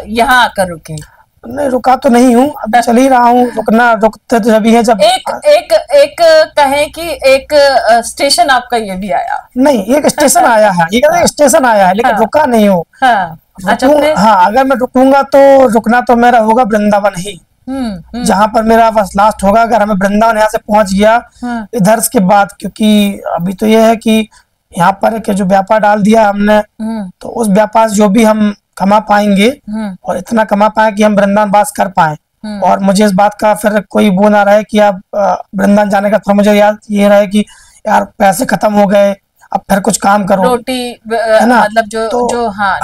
Speaker 2: यहाँ आकर रुके?
Speaker 1: नहीं रुका तो नहीं हूँ, अब चल ही रहा हूँ। रुकते तो अभी है जब
Speaker 2: एक कहें कि एक स्टेशन आपका ये भी आया।
Speaker 1: नहीं, एक स्टेशन आया है, ये स्टेशन आया है, लेकिन रुका नहीं हूँ। हाँ, अगर मैं रुकूंगा तो रुकना तो मेरा होगा वृंदावन ही, जहाँ पर मेरा बस लास्ट होगा। अगर हमें वृंदावन यहाँ से पहुंच गया इधर के बाद, क्योंकि अभी तो ये है कि यहाँ पर के जो व्यापार डाल दिया हमने, तो उस व्यापार जो भी हम कमा पाएंगे और इतना कमा पाए कि हम वृंदावन वास कर पाए, और मुझे इस बात का फिर कोई वो ना रहे कि अब वृंदावन जाने का फिर मुझे याद ये रहे कि यार पैसे खत्म हो गए, अब फिर कुछ काम करो,
Speaker 2: रोटी है ना, मतलब जो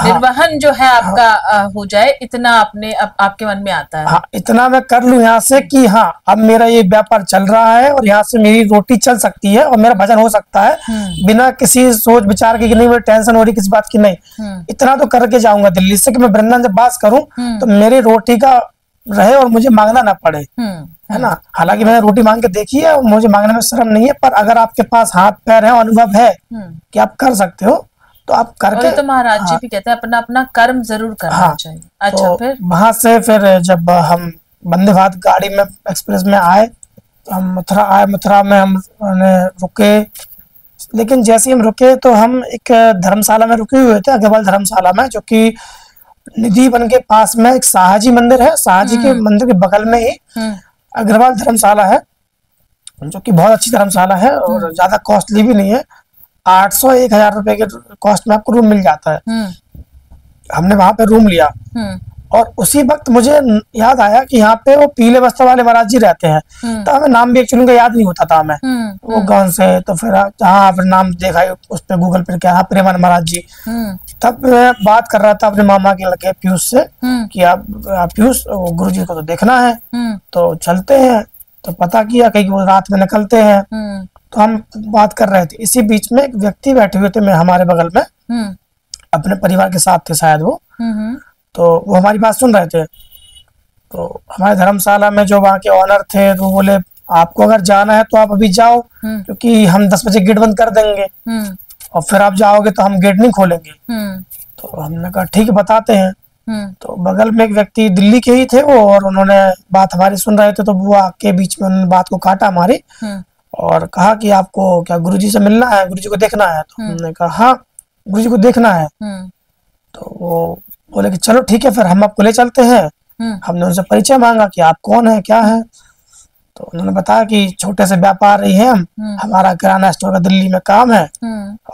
Speaker 2: निर्वहन जो है आपका हो जाए, इतना आपके मन में आता है।
Speaker 1: हाँ, इतना मैं कर लूं यहाँ से कि हाँ अब मेरा ये व्यापार चल रहा है और यहाँ से मेरी रोटी चल सकती है और मेरा भजन हो सकता है बिना किसी सोच विचार के, कि नहीं मुझे टेंशन हो रही किसी बात की, नहीं इतना तो करके जाऊंगा दिल्ली से कि मैं वृंदावन जब बात करूं तो मेरी रोटी का रहे और मुझे मांगना ना पड़े, है ना। हालांकि मैंने रोटी मांग के देखी है, मुझे मांगने में शर्म नहीं है, पर अगर आपके पास हाथ पैर है, अनुभव है कि आप कर सकते हो तो आप करके।
Speaker 2: तो महाराज जी भी कहते हैं अपना अपना कर्म जरूर करना चाहिए। अच्छा,
Speaker 1: तो फिर वहां से फिर जब हम वंदे भारत गाड़ी में एक्सप्रेस में आए हम मथुरा आए, मथुरा में हमने रुके। लेकिन जैसे ही हम रुके तो हम एक धर्मशाला में रुके हुए थे, अग्रवाल धर्मशाला में, जो कि निधि वन के पास में एक शाहजी मंदिर है। शाहजी के मंदिर के बगल में ही अग्रवाल धर्मशाला है, जो कि बहुत अच्छी धर्मशाला है और ज्यादा कॉस्टली भी नहीं है। 800-1000 रुपए के कॉस्ट में आपको रूम मिल जाता है। हमने वहां पे रूम लिया और उसी वक्त मुझे याद आया कि यहाँ पे वो पीले वस्त्र वाले महाराज जी रहते हैं। तो हमें नाम भी एक्चुअली उनका याद नहीं होता था हमें, वो कौन से। तो फिर हाँ, फिर नाम देखा उस पे गूगल पे क्या, प्रेमानंद महाराज जी। तब मैं बात कर रहा था अपने मामा के लड़के पीयूष से कि आप पीयूष, गुरु जी को तो देखना है, तो चलते हैं। तो पता किया कहीं वो रात में निकलते हैं। तो हम बात कर रहे थे, इसी बीच में एक व्यक्ति बैठे हुए थे, मैं हमारे बगल में, अपने परिवार के साथ थे शायद वो। तो वो हमारी बात सुन रहे थे। तो हमारे धर्मशाला में जो वहाँ के ऑनर थे, तो बोले आपको अगर जाना है तो आप अभी जाओ, क्योंकि हम 10 बजे गेट बंद कर देंगे और फिर आप जाओगे तो हम गेट नहीं खोलेंगे। तो हमने कहा ठीक है, बताते हैं। तो बगल में एक व्यक्ति दिल्ली के ही थे वो, और उन्होंने बात हमारी सुन रहे थे। तो वो आके बीच में उन्होंने बात को काटा हमारी और कहा कि आपको क्या गुरुजी से मिलना है, गुरुजी को देखना है? तो हमने कहा हाँ, गुरुजी को देखना है। तो वो बोले कि चलो ठीक है, फिर हम आपको ले चलते हैं। हमने उनसे परिचय मांगा कि आप कौन है, क्या है। तो उन्होंने बताया कि छोटे से व्यापारी हैं हम, हमारा किराना स्टोर का दिल्ली में काम है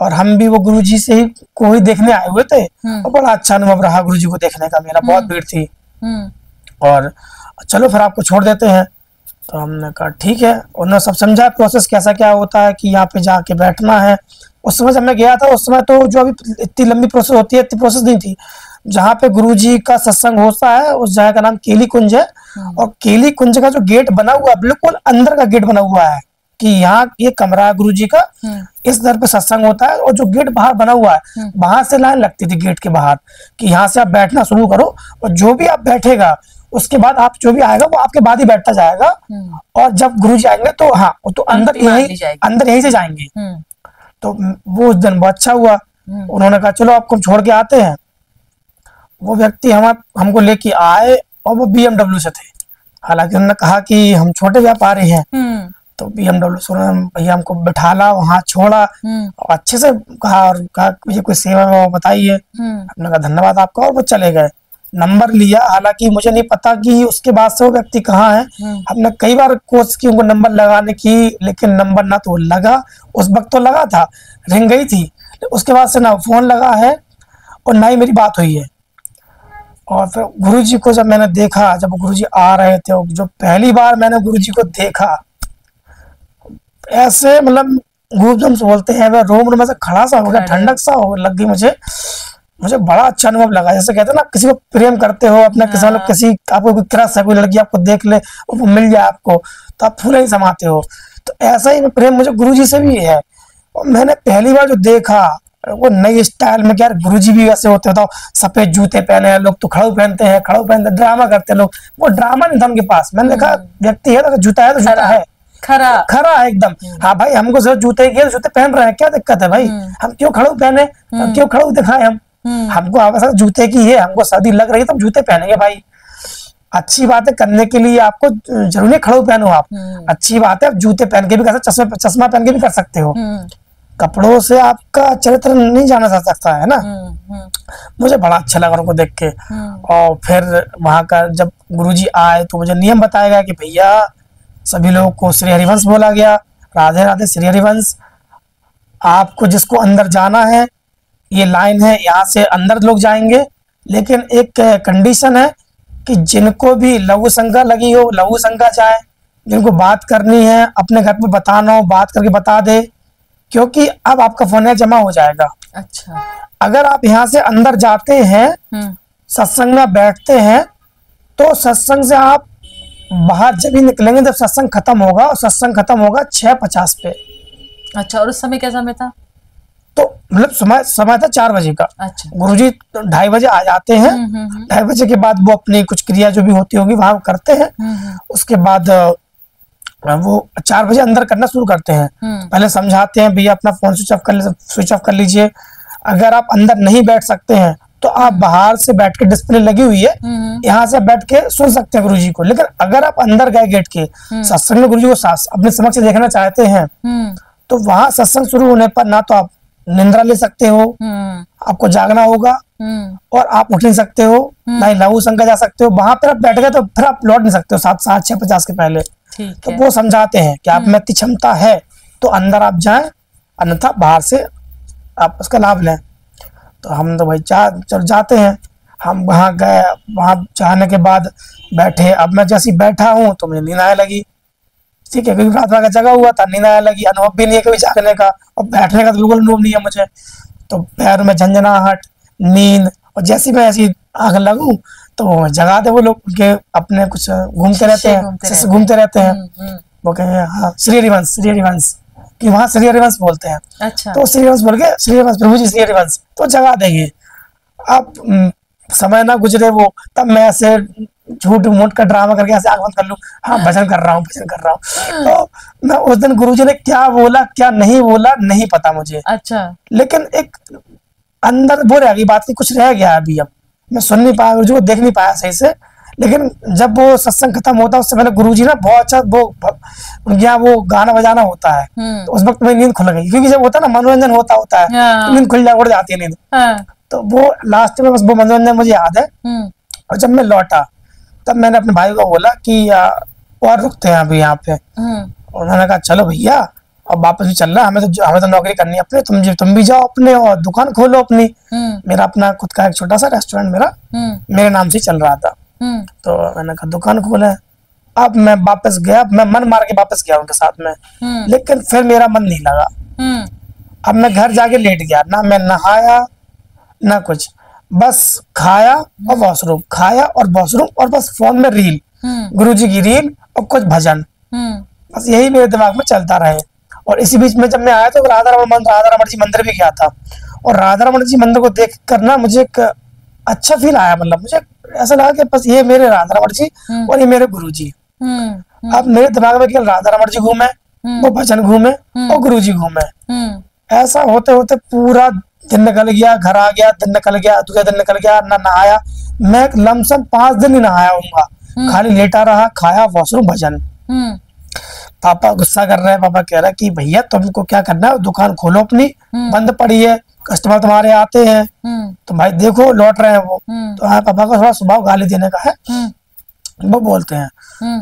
Speaker 1: और हम भी वो गुरुजी से ही को ही देखने आए हुए थे। और बड़ा अच्छा अनुभव रहा गुरुजी को देखने का मेरा, बहुत भीड़ थी। और चलो फिर आपको छोड़ देते हैं। तो हमने कहा ठीक है। उन्होंने सब समझा प्रोसेस कैसा क्या होता है, कि यहाँ पे जाके बैठना है। उस समय जब मैं गया था, उस समय तो जो अभी इतनी लंबी प्रोसेस होती है, इतनी प्रोसेस नहीं थी। जहाँ पे गुरुजी का सत्संग होता है उस जगह का नाम केली कुंज है। और केली कुंज का जो गेट बना हुआ है, बिल्कुल अंदर का गेट बना हुआ है कि यहाँ ये कमरा है गुरुजी का, इस दर पे सत्संग होता है। और जो गेट बाहर बना हुआ है, बाहर से लाइन लगती थी गेट के बाहर कि यहाँ से आप बैठना शुरू करो और जो भी आप बैठेगा उसके बाद आप जो भी आएगा वो आपके बाद ही बैठता जाएगा। और जब गुरुजी आएंगे तो हाँ, वो तो अंदर यहीं से जाएंगे। तो वो उस दिन बहुत अच्छा हुआ। उन्होंने कहा चलो आपको हम छोड़ के आते हैं। वो व्यक्ति हमको लेके आए और वो BMW से थे। हालांकि उन्होंने कहा कि हम छोटे व्यापारी हैं। तो BMW से उन्होंने भैया हमको बिठाला, वहां छोड़ा और अच्छे से कहा और कहा मुझे कोई सेवा में बताइए। हमने कहा धन्यवाद आपका, और वो चले गए। नंबर लिया, हालांकि मुझे नहीं पता कि उसके बाद से वो व्यक्ति कहाँ है। हमने कई बार कोशिश की उनको नंबर लगाने की, लेकिन नंबर ना तो लगा, उस वक्त तो लगा था, रिंग गई थी, उसके बाद से ना फोन लगा है और ना ही मेरी बात हुई है। और फिर गुरुजी को जब मैंने देखा, जब गुरुजी आ रहे थे, जो पहली बार मैंने गुरुजी को देखा, ऐसे मतलब गूज़बम्स बोलते हैं, वह रोम में से खड़ा सा हो गया, ठंडक सा हो लग गई मुझे बड़ा अच्छा अनुभव लगा। जैसे कहते हैं ना, किसी को प्रेम करते हो अपना, किसी आपको कोई क्रश है, कोई लड़की आपको देख ले और वो मिल जाए आपको, तो आप फूले ही समाते हो। तो ऐसा ही प्रेम मुझे गुरुजी से भी है। और मैंने पहली बार जो देखा वो नई स्टाइल में, क्या गुरुजी भी वैसे होते हो, सफेद जूते पहने हैं, लोग तो खड़ाऊ पहनते हैं, ड्रामा करते हैं लोग। वो ड्रामा नहीं था उनके पास। मैंने देखा व्यक्ति है तो जूता है तो जूता है, खरा है एकदम। हाँ भाई, हमको सिर्फ जूते के जूते पहन रहे हैं, क्या दिक्कत है भाई? हम क्यों खड़ाऊ पहने, क्यों खड़ाऊ दिखाए? हमको आवश्यक जूते की है, हमको सर्दी लग रही है तो हम जूते पहनेंगे भाई। अच्छी बात है करने के लिए, आपको जरूरी खड़ाऊ पहनो आप, अच्छी बात है। आप जूते पहन के भी कर सकते, चश्मा पहन के भी कर सकते हो। कपड़ों से आपका चरित्र नहीं जाना जा सकता है ना। मुझे बड़ा अच्छा लगा उनको देख के। और फिर वहां का जब गुरुजी आए तो मुझे नियम बताया गया कि भैया सभी लोगों को श्री हरिवंश बोला गया, राधे राधे श्री हरिवंश। आपको जिसको अंदर जाना है, ये लाइन है, यहाँ से अंदर लोग जाएंगे, लेकिन एक कंडीशन है कि जिनको भी लघु शंका लगी हो, लघु शंका जाए, जिनको बात करनी है अपने घर पे बताना हो, बात करके बता दे, क्योंकि अब आपका फोन जमा हो जाएगा।
Speaker 2: अच्छा,
Speaker 1: अगर आप यहाँ से अंदर जाते हैं, सत्संग में बैठते हैं, तो सत्संग से आप बाहर जब ही निकलेंगे जब सत्संग खत्म होगा, और सत्संग खत्म होगा 6:50 पे।
Speaker 2: अच्छा, और उस समय क्या समय था?
Speaker 1: तो मतलब समय था 4 बजे का।
Speaker 2: अच्छा,
Speaker 1: गुरुजी 2:30 बजे आ जाते हैं। 2:30 बजे के बाद वो अपनी कुछ क्रिया जो भी होती होगी वहां करते हैं। उसके बाद वो 4 बजे अंदर करना शुरू करते हैं। पहले समझाते हैं भैया अपना फोन स्विच ऑफ कर लीजिए। अगर आप अंदर नहीं बैठ सकते हैं तो आप बाहर से बैठ के, डिस्प्ले लगी हुई है, यहाँ से बैठ के सुन सकते हैं गुरुजी को। लेकिन अगर आप अंदर गए गेट के, सत्संग में गुरुजी को अपने समक्ष देखना चाहते हैं, तो वहां सत्संग शुरू होने पर ना तो आप निंद्रा ले सकते हो, आपको जागना होगा, और आप उठ नहीं सकते हो, ना ही लघु संग जा सकते हो। वहां पर आप बैठ गए तो फिर आप लौट नहीं सकते हो 7:50 के पहले। तो वो समझाते हैं कि आप में इतनी क्षमता है तो अंदर आप जाएं, अन्यथा बाहर से आप उसका लाभ लें। तो हम तो भाई जाते हैं। हम वहाँ गए, वहाँ जाने के बाद बैठे। अब मैं जैसे बैठा हूँ तो मुझे नींद आने लगी, ठीक है, क्योंकि रात भर का जगा हुआ था, नींद आने लगी। अनुभव भी नहीं है कभी जागने का, और बैठने का तो बिल्कुल अनुभव नहीं है मुझे। तो पैर में झंझनाहट, नींद, और जैसी मैं ऐसी आंख लगूं तो जगा दे वो लोग, उनके अपने कुछ घूमते रहते हैं, वो कहें हाँ श्री हरिवंश, कि वहाँ श्री हरिवंश बोलते हैं।
Speaker 2: अच्छा।
Speaker 1: तो श्री हरिवंश बोल के, श्री हरिवंश प्रभु जी श्री हरिवंश, तो जगा देंगे। अब समय ना गुजरे वो, तब मैं ऐसे झूठ मूठ का ड्रामा करके ऐसे आंख बंद कर लूं, हाँ भजन कर रहा हूँ। तो मैं उस दिन गुरुजी ने क्या बोला क्या नहीं बोला नहीं पता मुझे।
Speaker 2: अच्छा।
Speaker 1: लेकिन एक अंदर वो रह गई बात की, कुछ रह गया अभी। अब मैं सुन नहीं पाया, गुरुजी को देख नहीं पाया सही से। लेकिन जब वो सत्संग खत्म होता उससे पहले गुरुजी ना बहुत अच्छा उनके यहाँ वो गाना बजाना होता है, तो उस वक्त मेरी नींद खुल गई, क्योंकि जब होता है ना मनोरंजन होता है, तो नींद उड़ जाती है नींद। तो वो लास्ट में बस वो मनोरंजन मुझे याद है। और जब मैं लौटा तब मैंने अपने भाई को बोला कि और रुकते हैं अभी यहाँ पे। उन्होंने कहा चलो भैया अब वापस भी चल रहा है, हमें तो नौकरी करनी है अपने, तुम भी जाओ अपने और दुकान खोलो अपनी। मेरा अपना खुद का एक छोटा सा रेस्टोरेंट मेरे नाम से चल रहा था। तो मैंने कहा दुकान खोले। अब मैं वापस गया, मैं मन मार के वापस गया उनके साथ में, लेकिन फिर मेरा मन नहीं लगा। अब मैं घर जाके लेट गया, ना मैं नहाया ना कुछ, बस खाया और वॉशरूम, खाया और वॉशरूम, और बस फोन में रील, गुरुजी की रील और कुछ भजन, बस यही मेरे दिमाग में चलता रहे। और इसी बीच में जब मैं आया तो राधा रमण जी मंदिर भी गया था, और राधा रमण जी मंदिर को देख कर ना मुझे एक अच्छा फील आया। मतलब मुझे ऐसा लगा कि बस ये मेरे राधा रमण जी और ये मेरे गुरु जी। अब मेरे दिमाग में केवल राधा रमण जी घूमे, वो भजन घूमे और गुरु जी घूमे। ऐसा होते होते पूरा दिन निकल गया, घर आ गया, दिन निकल गया, दूसरा दिन निकल गया, ना नहाया मैं। लमसम 5 दिन ही नहाया होऊंगा, खाली लेटा रहा, खाया, वॉशरूम, भजन। पापा गुस्सा कर रहे हैं, पापा कह रहे हैं कि भैया तुमको क्या करना है, दुकान खोलो अपनी, बंद पड़ी है, कस्टमर तुम्हारे आते हैं, तो भाई देखो लौट रहे हैं वो। तो हाँ, पापा का थोड़ा स्वभाव गाली देने का है, वो बोलते हैं।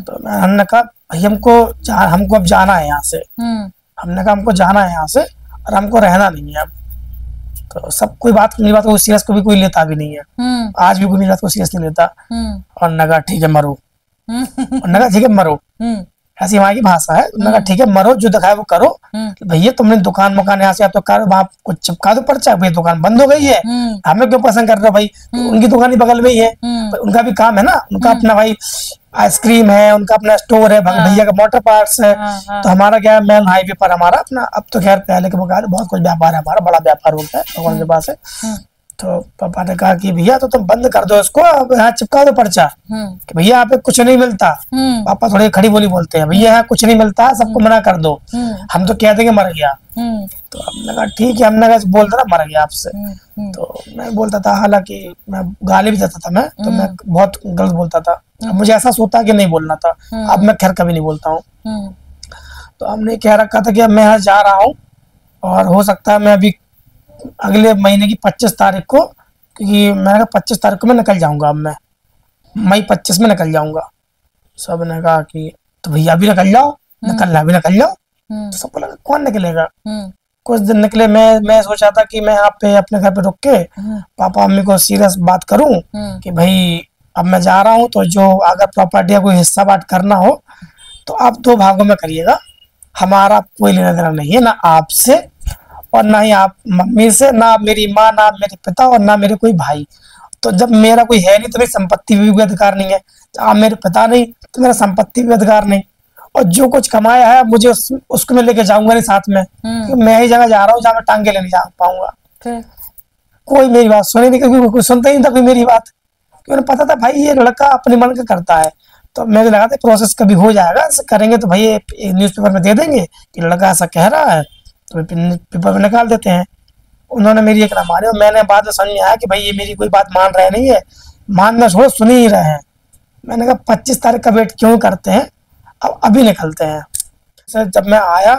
Speaker 1: तो हमने कहा भाई हमको अब जाना है यहाँ से। हमने कहा हमको जाना है यहाँ से और हमको रहना नहीं है अब। तो सब कोई मेरी बात को सीरियस कोई लेता भी नहीं है, आज भी कोई मेरी बात को सीरियस नहीं लेता। और नगा ठीक है मरो, और नगा ठीक है मरो, ऐसी वहां की भाषा है। नगा ठीक है मरो, जो दिखाए वो करो। भैया तुमने दुकान मकान यहाँ से आप तो कर, वहां कुछ चिपका दो पर्चा, भाई दुकान बंद हो गई है, हमें क्यों पसंद कर रहे हो भाई, तो उनकी दुकान ही बगल में ही है, उनका भी काम है ना, उनका अपना भाई आइसक्रीम है, उनका अपना स्टोर है, भैया का मोटर पार्ट्स है। तो हमारा क्या है, मेन हाईवे पर हमारा अपना, अब तो खैर पहले के मुकाबले बहुत कुछ व्यापार है, हमारा बड़ा व्यापार होता है भगवान के पास है। तो पापा ने कहा कि भैया तो तुम बंद कर दो इसको, अब यहाँ चिपका दो पर्चा कि भैया यहाँ पे कुछ नहीं मिलता। पापा थोड़ी खड़ी बोली बोलते हैं, भैया यहाँ कुछ नहीं मिलता, सबको मना कर दो, हम तो कह देंगे मर गया। तो हमने कहा ठीक है, हमने कहा बोलता ना मर गया आपसे। तो मैं बोलता था, हालांकि मैं गाली भी देता था, मैं तो मैं बहुत गलत बोलता था, मुझे ऐसा सोता कि नहीं बोलना था। अब मैं खैर कभी नहीं बोलता हूँ। तो हमने कह रखा था कि अब मैं यहाँ जा रहा हूँ, और हो सकता है मैं अभी अगले महीने की 25 तारीख को, क्योंकि मैंने कहा 25 तारीख को मैं निकल जाऊंगा, अब मैं मई 25 में निकल जाऊंगा। सब ने कहा कि तो भैया अभी निकल जाओ, अभी निकल जाओ। तो सब बोला कौन निकलेगा। कुछ दिन निकले, मैं सोचा था कि मैं यहाँ पे अपने घर पे रुक के पापा मम्मी को सीरियस बात करूं कि भाई अब मैं जा रहा हूँ, तो जो अगर प्रॉपर्टी का कोई हिस्सा बांट करना हो तो आप 2 भागों में करिएगा, हमारा कोई लेना देना नहीं है, ना आपसे और ना ही आप मम्मी से, ना मेरी माँ, ना मेरे पिता और ना मेरे कोई भाई। तो जब मेरा कोई है नहीं तो मेरी संपत्ति भी कोई अधिकार नहीं है, आप मेरे पिता नहीं तो मेरा संपत्ति भी अधिकार नहीं। और जो कुछ कमाया है मुझे उसको मैं लेके जाऊंगा नहीं साथ में, क्योंकि मैं ही जगह जा रहा हूँ जहाँ मैं टांगे लेने जा पाऊंगा। कोई मेरी बात सुने नहीं, क्योंकि कोई सुनता ही नहीं था कोई मेरी बात, क्योंकि उन्हें पता था भाई ये लड़का अपने मन का करता है। तो मुझे लगा था प्रोसेस कभी हो जाएगा, करेंगे तो भाई न्यूज़पेपर में दे देंगे कि लड़का ऐसा कह रहा है, तो पेपर में निकाल देते हैं। उन्होंने मेरी एक ना मानी, और मैंने बाद में समझ में आया कि भाई ये मेरी कोई बात मान रहे नहीं है, मानना छोड़ो सुन ही रहे हैं। मैंने कहा 25 तारीख का वेट क्यों करते हैं, अब अभी निकलते हैं। सर जब मैं आया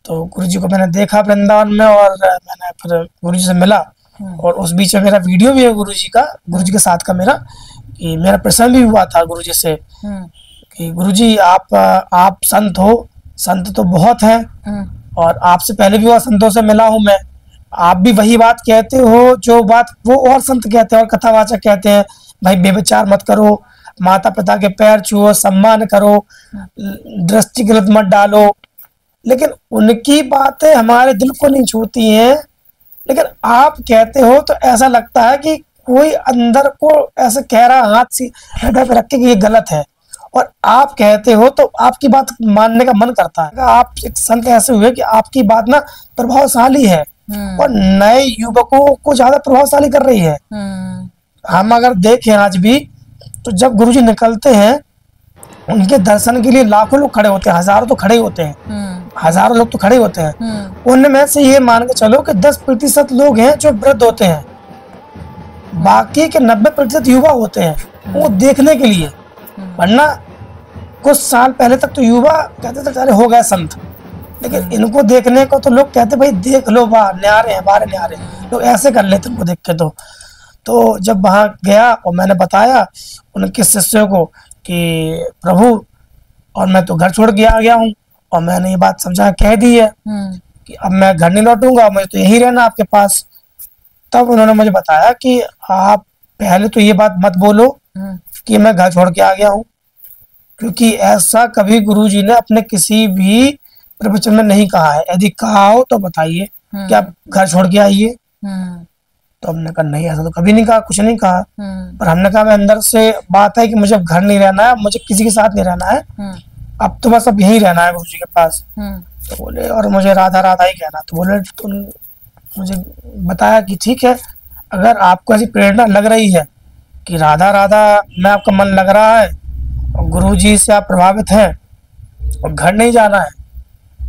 Speaker 1: तो गुरुजी को मैंने देखा वृंदावन में, और मैंने फिर गुरुजी से मिला, और उस बीच में मेरा वीडियो भी है गुरुजी का, गुरुजी के साथ का मेरा, कि मेरा प्रश्न भी हुआ था गुरुजी से कि गुरुजी आप संत हो, संत तो बहुत हैं, और आपसे पहले भी हुआ संतों से मिला हूं मैं, आप भी वही बात कहते हो जो बात वो और संत कहते हैं और कथावाचक कहते हैं, भाई बेविचार मत करो, माता पिता के पैर छुओ, सम्मान करो, दृष्टि गलत मत डालो। लेकिन उनकी बातें हमारे दिल को नहीं छूती हैं, लेकिन आप कहते हो तो ऐसा लगता है कि कोई अंदर को ऐसे कह रहा हाथ सी हृदय पे रख के कि ये गलत है, और आप कहते हो तो आपकी बात मानने का मन करता है। आप एक संत ऐसे हुए कि आपकी बात ना प्रभावशाली है, और नए युवकों को ज्यादा प्रभावशाली कर रही है। हम अगर देखें आज भी तो जब गुरुजी निकलते हैं उनके दर्शन के लिए लाखों लोग खड़े होते हैं, हजारों तो खड़े होते हैं, हजारों लोग तो खड़े होते हैं। उनमें से ये मान के चलो कि 10% लोग हैं जो वृद्ध होते हैं, बाकी के 90% युवा होते हैं वो देखने के लिए। वरना कुछ साल पहले तक तो युवा कहते थे अरे हो गए संत, लेकिन इनको देखने को तो लोग कहते भाई देख लो वाह न्यारे हैं, बारे न्यारे, लोग ऐसे कर लेते इनको देख के। तो जब वहां गया और मैंने बताया उनके शिष्यों को कि प्रभु और मैं तो घर छोड़ के आ गया हूँ, और मैंने ये बात समझा कह दी है कि अब मैं घर नहीं लौटूंगा, मुझे तो यही रहना आपके पास। तब उन्होंने मुझे बताया कि आप पहले तो ये बात मत बोलो कि मैं घर छोड़ के आ गया हूँ, क्योंकि ऐसा कभी गुरुजी ने अपने किसी भी प्रवचन में नहीं कहा है। यदि कहा हो तो बताइए कि आप घर छोड़ के आइए। तो हमने कहा नहीं, ऐसा तो कभी नहीं कहा, कुछ नहीं कहा। पर हमने कहा मैं अंदर से बात है कि मुझे घर नहीं रहना है, मुझे किसी के साथ नहीं रहना है, अब तो बस अब यहीं रहना है गुरुजी के पास। तो बोले और मुझे राधा राधा ही कहना। तो बोले तुम मुझे बताया कि ठीक है, अगर आपको ऐसी प्रेरणा लग रही है कि राधा राधा में आपका मन लग रहा है और गुरुजी से आप प्रभावित हैं और घर नहीं जाना है,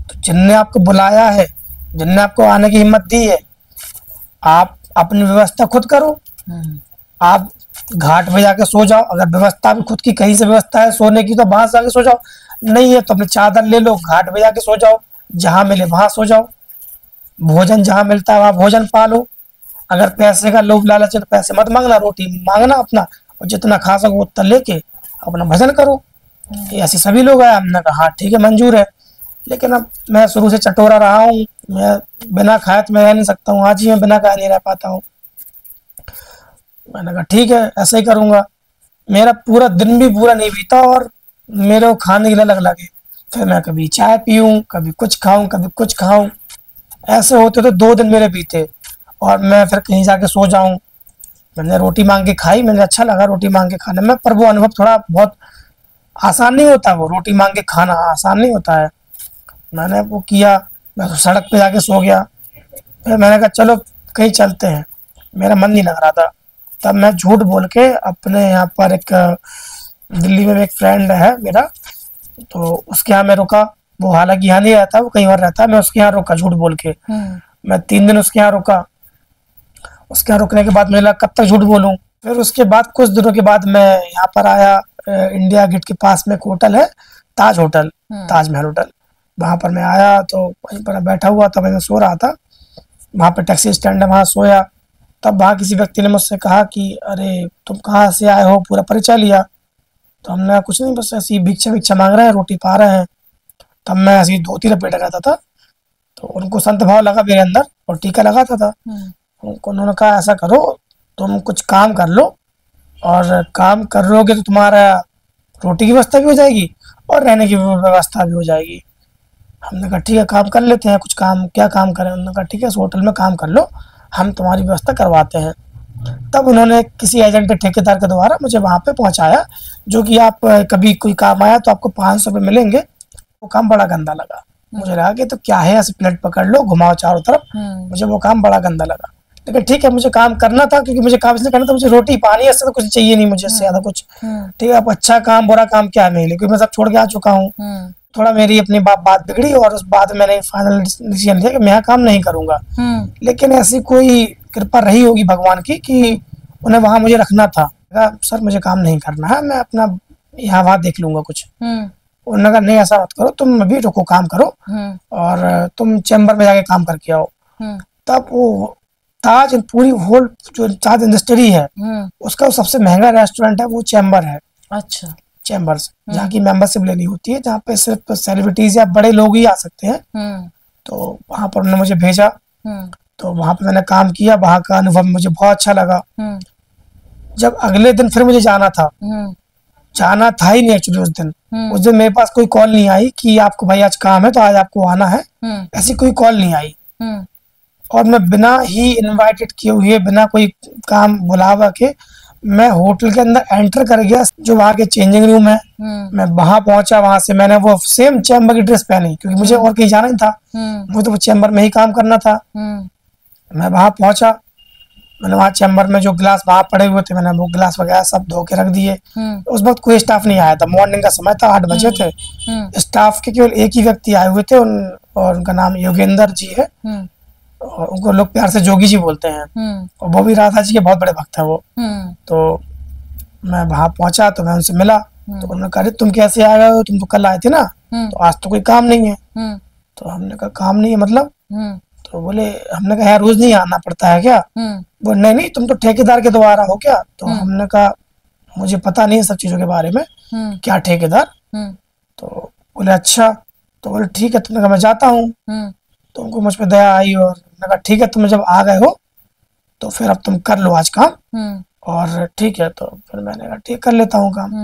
Speaker 1: तो जिनने आपको बुलाया है, जिनने आपको आने की हिम्मत दी है, आप अपनी व्यवस्था खुद करो। आप घाट पे जाके सो जाओ, अगर व्यवस्था भी खुद की कहीं से व्यवस्था है सोने की तो वहां से जाके सो जाओ, नहीं है तो अपनी चादर ले लो, घाट पे जाके सो जाओ, जहां मिले वहां सो जाओ, भोजन जहां मिलता है वहां भोजन पालो। अगर पैसे का लोभ लालच है तो पैसे मत मांगना, रोटी मांगना अपना, और जितना खा सको उतना लेके अपना भजन करो। ऐसे सभी लोग आए, हमने कहा हाँ ठीक है मंजूर है। लेकिन अब मैं शुरू से चटोरा रहा हूँ, मैं बिना खाए तो मैं रह नहीं सकता हूँ, आज ही मैं बिना खाए नहीं रह पाता हूँ। मैंने कहा ठीक है ऐसा ही करूंगा। मेरा पूरा दिन भी पूरा नहीं बीता और मेरे को खाने के लिए अलग लगे, फिर मैं कभी चाय पीऊं, कभी कुछ खाऊं, कभी कुछ खाऊं, ऐसे होते तो 2 दिन मेरे बीते, और मैं फिर कहीं जाके सो जाऊं। मैंने रोटी मांग के खाई, मुझे अच्छा लगा रोटी मांग के खाने में, पर वो अनुभव थोड़ा बहुत आसान नहीं होता, वो रोटी मांग के खाना आसान नहीं होता है। मैंने वो किया, मैं तो सड़क पे जाके सो गया। फिर मैंने कहा चलो कहीं चलते हैं, मेरा मन नहीं लग रहा था। तब मैं झूठ बोल के अपने यहाँ पर एक दिल्ली में एक फ्रेंड है मेरा, तो उसके यहाँ मैं रुका। वो हालांकि यहाँ नहीं रहता, वो कहीं और रहता है, मैं उसके यहाँ रुका झूठ बोल के। मैं 3 दिन उसके यहाँ रुका। उसके यहाँ रुकने के बाद मुझे लगा कब तक झूठ बोलूं। फिर उसके बाद कुछ दिनों के बाद मैं यहाँ पर आया, इंडिया गेट के पास में एक होटल है, ताज होटल, ताजमहल होटल, वहां पर मैं आया तो वहीं पर बैठा हुआ था, मैं सो रहा था। वहां पर टैक्सी स्टैंड है, वहां सोया। तब वहां किसी व्यक्ति ने मुझसे कहा कि अरे तुम कहाँ से आए हो, पूरा परिचय लिया। तो हमने कहा कुछ नहीं, बस ऐसी भिक्षा भिक्षा मांग रहे हैं, रोटी पा रहे हैं। तब मैं ऐसी धोती लपेटा रहता था, तो उनको संत भाव लगा मेरे अंदर और टीका लगाता था। उन्होंने कहा ऐसा करो, तुम कुछ काम कर लो, और काम करोगे तो तुम्हारा रोटी की व्यवस्था भी हो जाएगी और रहने की व्यवस्था भी हो जाएगी। हमने कहा ठीक है काम कर लेते हैं, कुछ काम, क्या काम करें। उन्होंने कहा ठीक है इस होटल में काम कर लो, हम तुम्हारी व्यवस्था करवाते हैं। तब उन्होंने किसी एजेंट ठेकेदार के द्वारा मुझे वहां पे पहुंचाया, जो कि आप कभी कोई काम आया तो आपको 500 रुपये मिलेंगे। वो काम बड़ा गंदा लगा, मुझे लगा कि तो क्या है, ऐसे प्लेट पकड़ लो घुमाओ चारों तरफ। मुझे वो काम बड़ा गंदा लगा, लेकिन ठीक है मुझे काम करना था, क्योंकि मुझे काम इसलिए करना था, मुझे रोटी पानी ऐसे तो कुछ चाहिए नहीं मुझे इससे ज्यादा कुछ। ठीक है अब अच्छा काम बुरा काम क्या है, नहीं, क्योंकि मैं सब छोड़ के आ चुका हूँ। थोड़ा मेरी अपनी बात बिगड़ी और उस बाद मैंने फाइनल डिसीजन लिया कि मैं यहाँ काम नहीं करूंगा। लेकिन ऐसी कोई कृपा रही होगी भगवान की कि उन्हें वहां मुझे रखना था। कहा, सर मुझे काम नहीं करना है, मैं अपना यहाँ वहाँ देख लूंगा कुछ। उन्होंने कहा नहीं ऐसा मत करो, तुम अभी रुको, काम करो और तुम चैम्बर में जाके काम करके आओ। तब वो ताज पूरी होल जो ताज इंडस्ट्री है उसका सबसे महंगा रेस्टोरेंट है वो चैम्बर है।
Speaker 2: अच्छा।
Speaker 1: चैम्बर्स जहाँ की मेंबरशिप लेनी होती है, जहाँ पे सिर्फ सेलिब्रिटीज या बड़े लोग ही आ सकते हैं। तो वहां पर उन्होंने मुझे भेजा, तो वहां पे मैंने काम किया। वहां का अनुभव मुझे बहुत अच्छा लगा। जब अगले दिन फिर मुझे जाना था, जाना था ही नहीं एक्चुअली उस दिन मेरे पास कोई कॉल नहीं आई कि आपको भाई आज काम है तो आज आपको आना है, ऐसी कोई कॉल नहीं आई। और मैं बिना ही इनवाइटेड किए हुए, बिना कोई काम बुलावा के, मैं होटल के अंदर एंटर कर गया जो वहाँ के चेंजिंग रूम है। मैं वहां पहुंचा, वहां से मैंने वो सेम चैम्बर की ड्रेस पहनी क्योंकि मुझे और कहीं जाना ही था, मुझे तो वो चैम्बर में ही काम करना था। मैं वहां पहुंचा, मैंने वहाँ चैम्बर में जो गिलास वहां पड़े हुए थे मैंने वो गिलास वगैरह सब धो के रख दिए। उस वक्त कोई स्टाफ नहीं आया था, मॉर्निंग का समय था, 8 बजे थे। स्टाफ के केवल एक ही व्यक्ति आए हुए थे और उनका नाम योगेंद्र जी है और उनको लोग प्यार से जोगी जी बोलते हैं और वो भी राधा जी के बहुत बड़े भक्त हैं वो। तो मैं वहां पहुंचा तो मैं उनसे मिला, तो उन्होंने कहा तुम कैसे आ गए हो, तुम तो कल आए थे ना, तो आज तो कोई काम नहीं है। तो हमने कहा काम नहीं है मतलब? तो बोले, हमने कहा यार रोज नहीं आना पड़ता है क्या? वो नहीं तुम तो ठेकेदार के द्वारा हो क्या? तो हमने कहा मुझे पता नहीं है सब चीजों के बारे में, क्या ठेकेदार? तो बोले अच्छा। तो बोले ठीक है, तुमने कहा मैं जाता हूँ। तो उनको मुझ पर दया आई और मैंने कहा ठीक है, तुम जब आ गए हो तो फिर अब तुम कर लो आज काम। और ठीक है, तो फिर मैंने कहा ठीक कर लेता हूँ काम।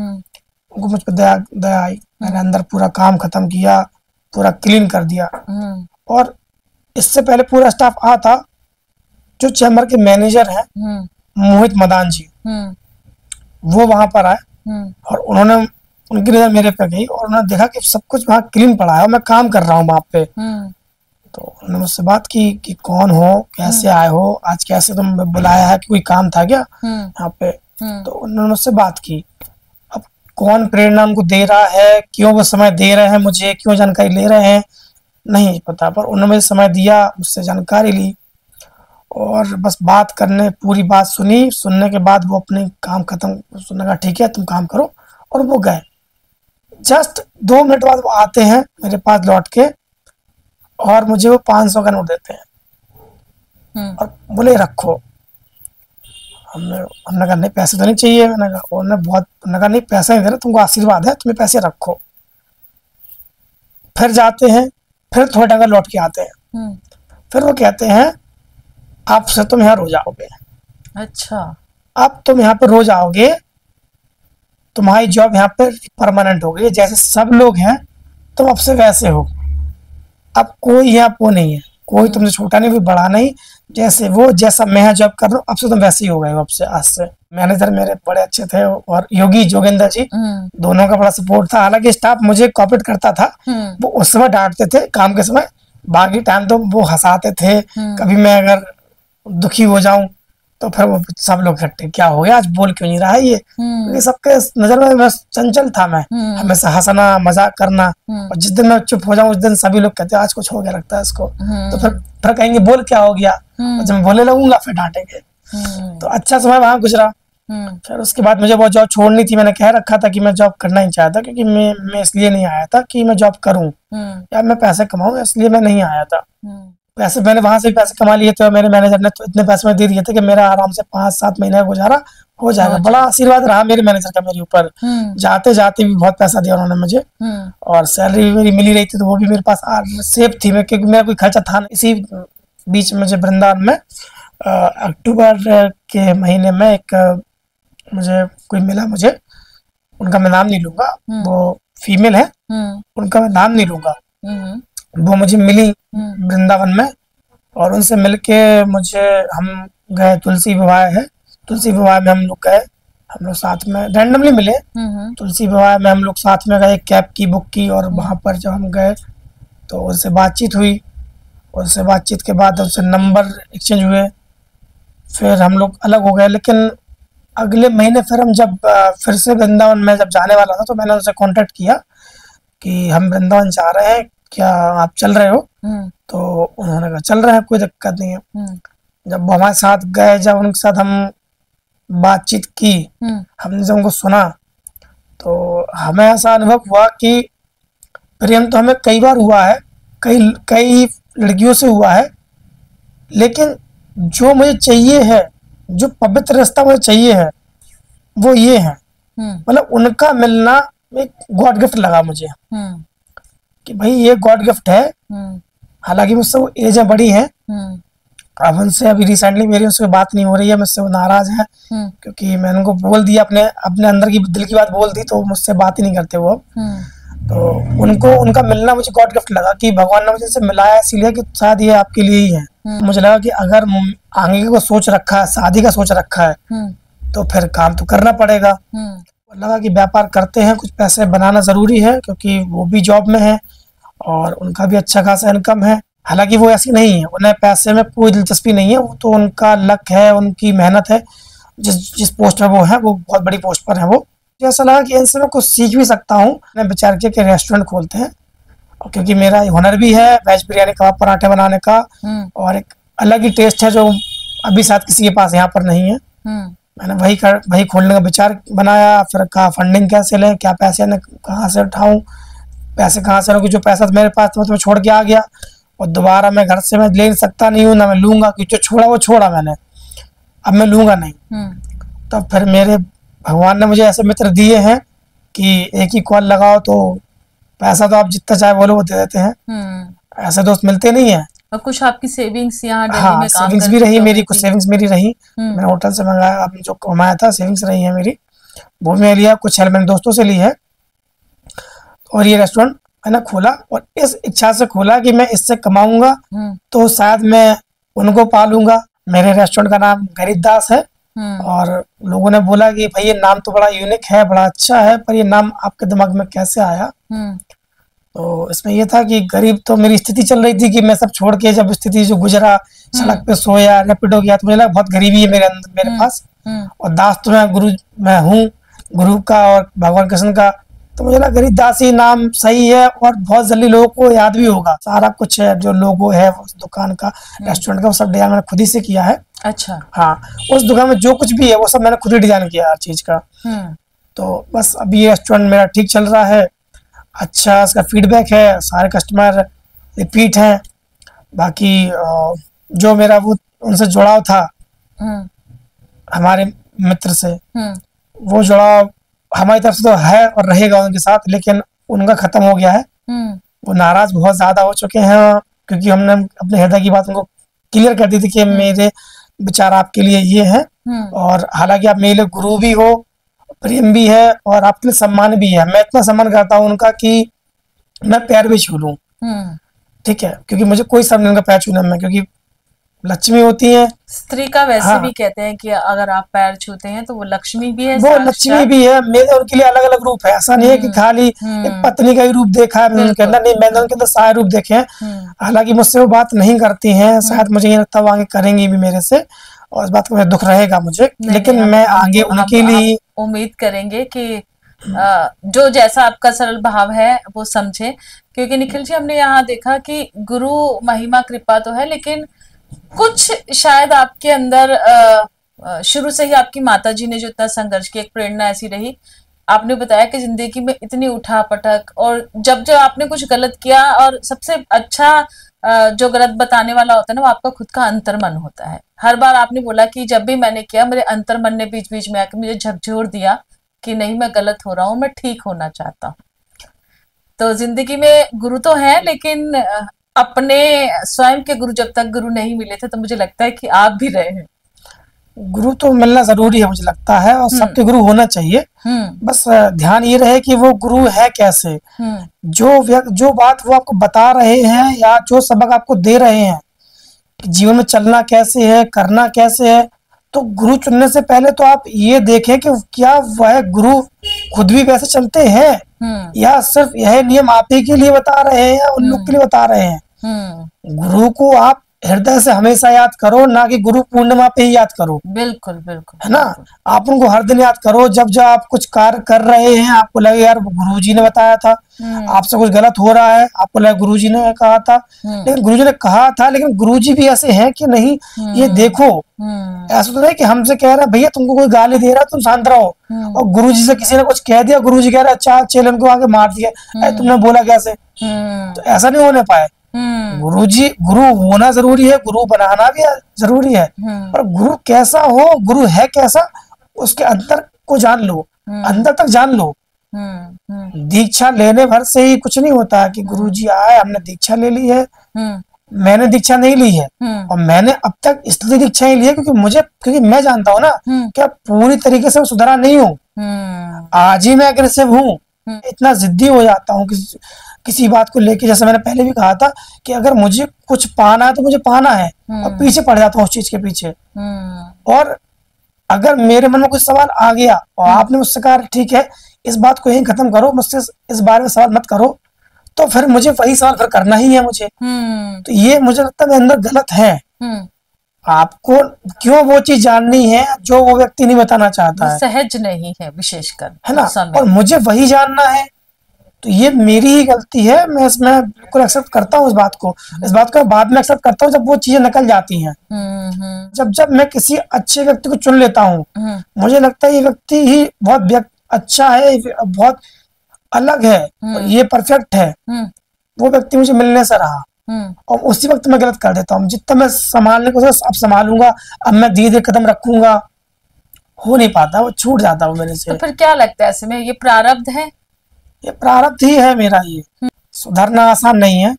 Speaker 1: उनको मुझ पर दया आई, मैंने अंदर पूरा काम खत्म किया, पूरा क्लीन कर दिया। और इससे पहले पूरा स्टाफ आता, जो चैम्बर के मैनेजर हैं मोहित मदान जी, वो वहां पर आए और उन्होंने उनकी नजर मेरे पे गई और उन्होंने देखा कि सब कुछ वहाँ क्लीन पड़ा है और मैं काम कर रहा हूँ वहां पे। तो उन्होंने मुझसे बात की कि कौन हो, कैसे आए हो, आज कैसे तुम बुलाया है, कि कोई काम था क्या यहाँ पे? तो उन्होंने मुझसे बात की। अब कौन प्रेरणा उनको दे रहा है, क्यों वो समय दे रहे हैं मुझे, क्यों जानकारी ले रहे हैं, नहीं पता, पर उन्होंने मुझे समय दिया, मुझसे जानकारी ली और बस बात करने, पूरी बात सुनी। सुनने के बाद वो अपने काम खत्म, सुनने का ठीक है तुम काम करो, और वो गए। जस्ट 2 मिनट बाद वो आते हैं मेरे पास लौट के और मुझे वो 500 का नोट देते हैं और बोले रखो। हमने कहा नहीं पैसे तो नहीं चाहिए। मैंने कहा नहीं पैसे नहीं दे रहे, तुमको आशीर्वाद है, तुम्हें पैसे रखो। फिर जाते हैं, फिर थोड़ा टका लौट के आते हैं। फिर वो कहते हैं आप से तुम यहाँ रोज आओगे।
Speaker 2: अच्छा।
Speaker 1: अब तुम यहाँ पर रोज आओगे, तुम्हारी जॉब यहाँ पर परमानेंट हो गई, जैसे सब लोग हैं तुम अब से वैसे हो। अब कोई यहाँ वो नहीं है, कोई तुमसे छोटा नहीं, कोई बड़ा नहीं, जैसे वो जैसा मैं जॉब कर रहा हूँ अब से तुम वैसे ही हो गए हो। अब से आज से मैनेजर मेरे बड़े अच्छे थे और योगी जोगेंद्र जी, दोनों का बड़ा सपोर्ट था। हालांकि स्टाफ मुझे कॉपरेट करता था, वो उस समय डांटते थे काम के समय, बाकी टाइम तो वो हंसाते थे। कभी मैं अगर दुखी हो जाऊं तो फिर वो सब लोग इकट्ठे, क्या हो गया आज बोल क्यों नहीं रहा है ये सबके नजर में मैं चंचल था। मैं हमेशा हंसना मजाक करना, और जिस दिन मैं चुप हो जाऊं उस दिन सभी लोग कहते हैं आज कुछ हो गया लगता है इसको। तो फिर कहेंगे बोल क्या हो गया, और जब मैं बोलने लगूंगा फिर डांटेंगे। तो अच्छा समय वहां गुजरा। फिर उसके बाद मुझे वो जॉब छोड़नी थी। मैंने कह रखा था कि मैं जॉब करना ही चाहता, क्योंकि मैं इसलिए नहीं आया था कि मैं जॉब करूं या मैं पैसे कमाऊं, इसलिए मैं नहीं आया था। पैसे मैंने वहां से पैसे कमा लिए थे और मेरे मैनेजर ने तो इतने पैसे में दे दिए थे कि मेरा आराम से 5-7 महीने का गुजारा हो जाएगा। बड़ा आशीर्वाद रहा मेरे मैनेजर का मेरे ऊपर। जाते जाते भी बहुत पैसा दिया उन्होंने मुझे, और सैलरी भी मेरी मिली रही थी, तो वो भी मेरे पास सेफ थी, क्योंकि मेरा कोई खर्चा था नहीं। इसी बीच मुझे वृंदावन में अक्टूबर के महीने में एक मुझे कोई मिला, मुझे उनका मैं नाम नहीं लूंगा, वो फीमेल है, उनका मैं नाम नहीं लूंगा, वो मुझे मिली वृंदावन में। और उनसे मिलके हम गए तुलसी विवाह है, तुलसी विवाह में हम लोग गए, हम लोग साथ में रैंडमली मिले। तुलसी विवाह में हम लोग साथ में गए, कैब की बुक की, और वहां पर जब हम गए तो उनसे बातचीत हुई। उनसे बातचीत के बाद उनसे नंबर एक्सचेंज हुए, फिर हम लोग अलग हो गए। लेकिन अगले महीने फिर हम जब फिर से वृंदावन में जब जाने वाला था तो मैंने उनसे कांटेक्ट किया कि हम वृंदावन जा रहे हैं, क्या आप चल रहे हो? तो उन्होंने कहा चल रहे हैं, कोई दिक्कत नहीं है। जब वो हमारे साथ गए, जब उनके साथ हम बातचीत की, हमने जब उनको सुना, तो हमें ऐसा अनुभव हुआ कि प्रेम तो हमें कई बार हुआ है, कई कई लड़कियों से हुआ है, लेकिन जो मुझे चाहिए है, जो पवित्र रिश्ता मुझे चाहिए है, वो ये है। मतलब उनका मिलना एक गॉड गिफ्ट लगा मुझे कि भाई ये गॉड गिफ्ट है। हालांकि मुझसे वो एज में बड़ी है, अब उनसे अभी रिसेंटली मेरी उससे बात नहीं हो रही है, मुझसे वो नाराज है क्योंकि मैंने उनको बोल दिया, अपने अंदर की दिल की बात बोल दी, तो मुझसे बात ही नहीं करते वो। तो उनका मिलना मुझे गॉड गिफ्ट लगा कि भगवान ने मुझे से मिलाया इसलिए कि शायद ये आपके लिए ही है। मुझे लगा कि अगर आगे को सोच रखा है, शादी का सोच रखा है, तो फिर काम तो करना पड़ेगा। लगा कि व्यापार करते हैं, कुछ पैसे बनाना जरूरी है क्योंकि वो भी जॉब में है और उनका भी अच्छा खासा इनकम है। हालांकि वो ऐसी नहीं है, उन्हें पैसे में कोई दिलचस्पी नहीं है, वो तो उनका लक है, उनकी मेहनत है। जिस पोस्ट पर वो है, वो बहुत बड़ी पोस्ट पर है। वो ऐसा लगा कि इनसे मैं कुछ सीख भी सकता हूँ। मैंने विचार किया कि रेस्टोरेंट खोलते हैं, और क्योंकि मेरा हुनर भी है वेज बिरयानी, कबाब, पराठे बनाने का, और एक अलग ही टेस्ट है जो अभी शायद किसी के पास यहाँ पर नहीं है। मैंने वही खोलने का विचार बनाया। फिर कहा फंडिंग कैसे लें, क्या पैसे कहाँ से उठाऊं, पैसे कहाँ से लूँ, जो पैसा मेरे पास तो मैं छोड़ के आ गया और दोबारा मैं घर से मैं ले सकता नहीं हूँ, ना मैं लूंगा, क्योंकि जो छोड़ा वो छोड़ा मैंने, अब मैं लूंगा नहीं। तो फिर मेरे भगवान ने मुझे ऐसे मित्र दिए हैं कि एक ही कॉल लगाओ तो पैसा तो आप जितना चाहे बोलो वो दे देते हैं। ऐसे दोस्त मिलते नहीं है।
Speaker 2: और कुछ आपकी सेविंग्स यहाँ दिल्ली
Speaker 1: हाँ,
Speaker 2: में काम
Speaker 1: सेविंग्स भी रही मेरी, कुछ सेविंग्स मेरी रही। मैंने होटल से मंगाया, अपने जो कमाया था सेविंग्स रही है मेरी, वो मैं लिया, कुछ हेल्प मैंने दोस्तों से ली है। और ये रेस्टोरेंट मैंने खोला और इस इच्छा से खोला कि मैं इससे कमाऊंगा तो शायद मैं उनको पालूंगा। मेरे रेस्टोरेंट का नाम गरीब दास है, और लोगों ने बोला कि भाई ये नाम तो बड़ा यूनिक है, बड़ा अच्छा है, पर ये नाम आपके दिमाग में कैसे आया? तो इसमें ये था कि गरीब तो मेरी स्थिति चल रही थी कि मैं सब छोड़ के जब स्थिति जो गुजरा, सड़क पे सोया, रैपिडो गया, तो मुझे लगा बहुत गरीबी है मेरे अंदर, मेरे पास। और दास तो मैं हूँ गुरु का और भगवान कृष्ण का, तो मुझे लगा गरीब दास ही नाम सही है और बहुत जल्दी लोगों को याद भी होगा। सारा कुछ है, जो लोगो है उस दुकान का, रेस्टोरेंट का, वो सब डिजाइन मैंने खुद ही से किया है।
Speaker 2: अच्छा।
Speaker 1: हाँ, उस दुकान में जो कुछ भी है वो सब मैंने खुद ही डिजाइन किया हर चीज का। तो बस अभी ये रेस्टोरेंट मेरा ठीक चल रहा है, अच्छा इसका फीडबैक है, सारे कस्टमर रिपीट हैं। बाकी जो मेरा वो उनसे जुड़ाव था हमारे मित्र से, वो जुड़ाव हमारी तरफ से तो है और रहेगा उनके साथ, लेकिन उनका खत्म हो गया है। वो नाराज बहुत ज्यादा हो चुके हैं क्योंकि हमने अपने हृदय की बात उनको क्लियर कर दी थी कि मेरे विचार आपके लिए ये है, और हालांकि आप मेरे लिए गुरु भी हो, प्रेम भी है और आपके लिए सम्मान भी है। मैं इतना सम्मान करता हूँ उनका कि मैं पैर भी छू लूं, ठीक है, क्योंकि मुझे कोई शर्म नहीं उनका पैर छूने में, क्योंकि लक्ष्मी होती है
Speaker 2: स्त्री का। वैसे भी कहते हैं कि अगर आप पैर छूते हैं तो वो लक्ष्मी भी है,
Speaker 1: वो लक्ष्मी भी है। मेरे उनके लिए अलग अलग रूप है, ऐसा नहीं है कि खाली एक पत्नी का ही रूप देखा है मैंने उनके अंदर, नहीं, मैंने उनके अंदर सारे रूप देखे हैं। हालांकि मुझसे वो बात नहीं करती हैं, शायद मुझे ये लगता है आगे करेंगी भी मेरे से, और इस बात का दुख रहेगा मुझे, लेकिन मैं आगे उनके लिए
Speaker 2: उम्मीद करेंगे कि जो जैसा आपका सरल भाव है वो समझे। क्योंकि निखिल जी, हमने यहाँ देखा कि गुरु महिमा कृपा तो है, लेकिन कुछ शायद आपके अंदर शुरू से ही आपकी माताजी ने जो इतना संघर्ष किया, एक प्रेरणा ऐसी रही। आपने बताया कि जिंदगी में इतनी उठा पटक, और जब आपने कुछ गलत किया, और सबसे अच्छा जो गलत बताने वाला होता है ना, वो आपका खुद का अंतर्मन होता है। हर बार आपने बोला कि जब भी मैंने किया, मेरे अंतर्मन ने बीच बीच में आकर मुझे झकझोर दिया कि नहीं, मैं गलत हो रहा हूँ, मैं ठीक होना चाहता हूँ। तो जिंदगी में गुरु तो है, लेकिन अपने स्वयं के गुरु जब तक गुरु नहीं मिले थे, तो मुझे लगता है कि आप भी रहे हैं।
Speaker 1: गुरु तो मिलना जरूरी है मुझे लगता है, और सबके गुरु होना चाहिए। बस ध्यान ये रहे कि वो गुरु है कैसे, जो बात वो आपको बता रहे हैं या जो सबक आपको दे रहे हैं कि जीवन में चलना कैसे है, करना कैसे है, तो गुरु चुनने से पहले तो आप ये देखें कि क्या वह गुरु खुद भी वैसे चलते हैं या सिर्फ यह नियम आप ही के लिए बता रहे हैं या उन लोग के लिए बता रहे हैं। गुरु को आप हृदय से हमेशा याद करो, ना कि गुरु पूर्णिमा पे ही याद करो।
Speaker 2: बिल्कुल बिल्कुल
Speaker 1: है ना, आप उनको हर दिन याद करो। जब जब आप कुछ कार्य कर रहे हैं, आपको लगे यार गुरुजी ने बताया था, आपसे कुछ गलत हो रहा है, आपको लगे गुरुजी ने कहा था, लेकिन गुरुजी ने कहा था, लेकिन गुरुजी भी ऐसे हैं कि नहीं, ये देखो, ऐसा तो नहीं कि हमसे कह रहा है भैया तुमको कोई गाली दे रहा है तुम शांत रहो, और गुरुजी से किसी ने कुछ कह दिया, गुरुजी कह रहा है अच्छा चेलन को आगे मार दिया, अरे तुमने बोला कैसे। तो ऐसा नहीं होने पाए। गुरुजी, गुरु होना जरूरी है, गुरु बनाना भी जरूरी है, पर गुरु कैसा हो, गुरु है कैसा, उसके अंदर को जान लो, अंदर तक जान लो। दीक्षा लेने भर से ही कुछ नहीं होता कि गुरुजी आए हमने दीक्षा ले ली है। मैंने दीक्षा नहीं ली है, और मैंने अब तक इसलिए दीक्षा ही ली है क्योंकि मैं जानता हूँ ना कि पूरी तरीके से सुधरा नहीं हूँ। आज ही मैं अग्रेसिव हूँ, इतना जिद्दी हो जाता हूँ किसी बात को लेके। जैसे मैंने पहले भी कहा था कि अगर मुझे कुछ पाना है तो मुझे पाना है, और पीछे पड़ जाता हूँ उस चीज के पीछे। और अगर मेरे मन में कुछ सवाल आ गया और आपने मुझसे कहा ठीक है इस बात को यहीं खत्म करो, मुझसे इस बारे में सवाल मत करो, तो फिर मुझे वही सवाल फिर करना ही है मुझे। तो ये मुझे लगता है मेरे अंदर गलत है। आपको क्यों वो चीज जाननी है जो वो व्यक्ति नहीं बताना चाहता है,
Speaker 2: सहज नहीं है विशेषकर,
Speaker 1: है ना, और मुझे वही जानना है। तो ये मेरी ही गलती है, मैं इसमें बिल्कुल एक्सेप्ट करता हूँ इस बात को बाद में एक्सेप्ट करता हूँ जब वो चीजें निकल जाती हैं। जब मैं किसी अच्छे व्यक्ति को चुन लेता हूँ, मुझे लगता है ये व्यक्ति ही बहुत अच्छा है, बहुत अलग है, और ये परफेक्ट है, वो व्यक्ति मुझे मिलने से रहा, और उसी वक्त मैं गलत कर देता हूँ। जितना मैं संभालने को अब संभालूंगा, अब मैं धीरे धीरे कदम रखूंगा, हो नहीं पाता, वो छूट जाता हूँ मेरे से।
Speaker 2: तो फिर क्या लगता है ऐसे में, ये प्रारब्ध है?
Speaker 1: ये प्रारब्ध ही है मेरा। ये सुधरना आसान नहीं है।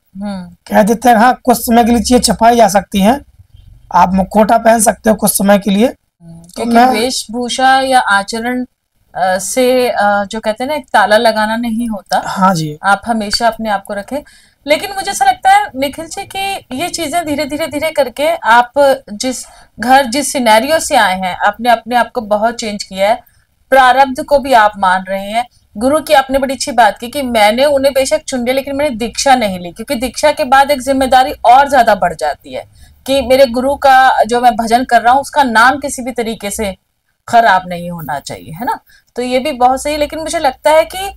Speaker 1: कह देते हैं हाँ कुछ समय के लिए चीजें छपाई जा सकती हैं, आप मुखौटा पहन सकते हो कुछ समय के लिए,
Speaker 2: क्योंकि वेशभूषा या आचरण से जो कहते हैं ना एक ताला लगाना नहीं होता।
Speaker 1: हाँ जी,
Speaker 2: आप हमेशा अपने आप को रखें। लेकिन मुझे ऐसा लगता है निखिल जी कि ये चीजें धीरे धीरे करके आप जिस सिनेरियो से आए हैं, आपने अपने आप को बहुत चेंज किया है, प्रारब्ध को भी आप मान रहे हैं। गुरु की आपने बड़ी अच्छी बात की कि मैंने उन्हें बेशक चुन लिया लेकिन मैंने दीक्षा नहीं ली, क्योंकि दीक्षा के बाद एक जिम्मेदारी और ज्यादा बढ़ जाती है कि मेरे गुरु का जो मैं भजन कर रहा हूँ उसका नाम किसी भी तरीके से खराब नहीं होना चाहिए, है ना। तो ये भी बहुत सही। लेकिन मुझे लगता है कि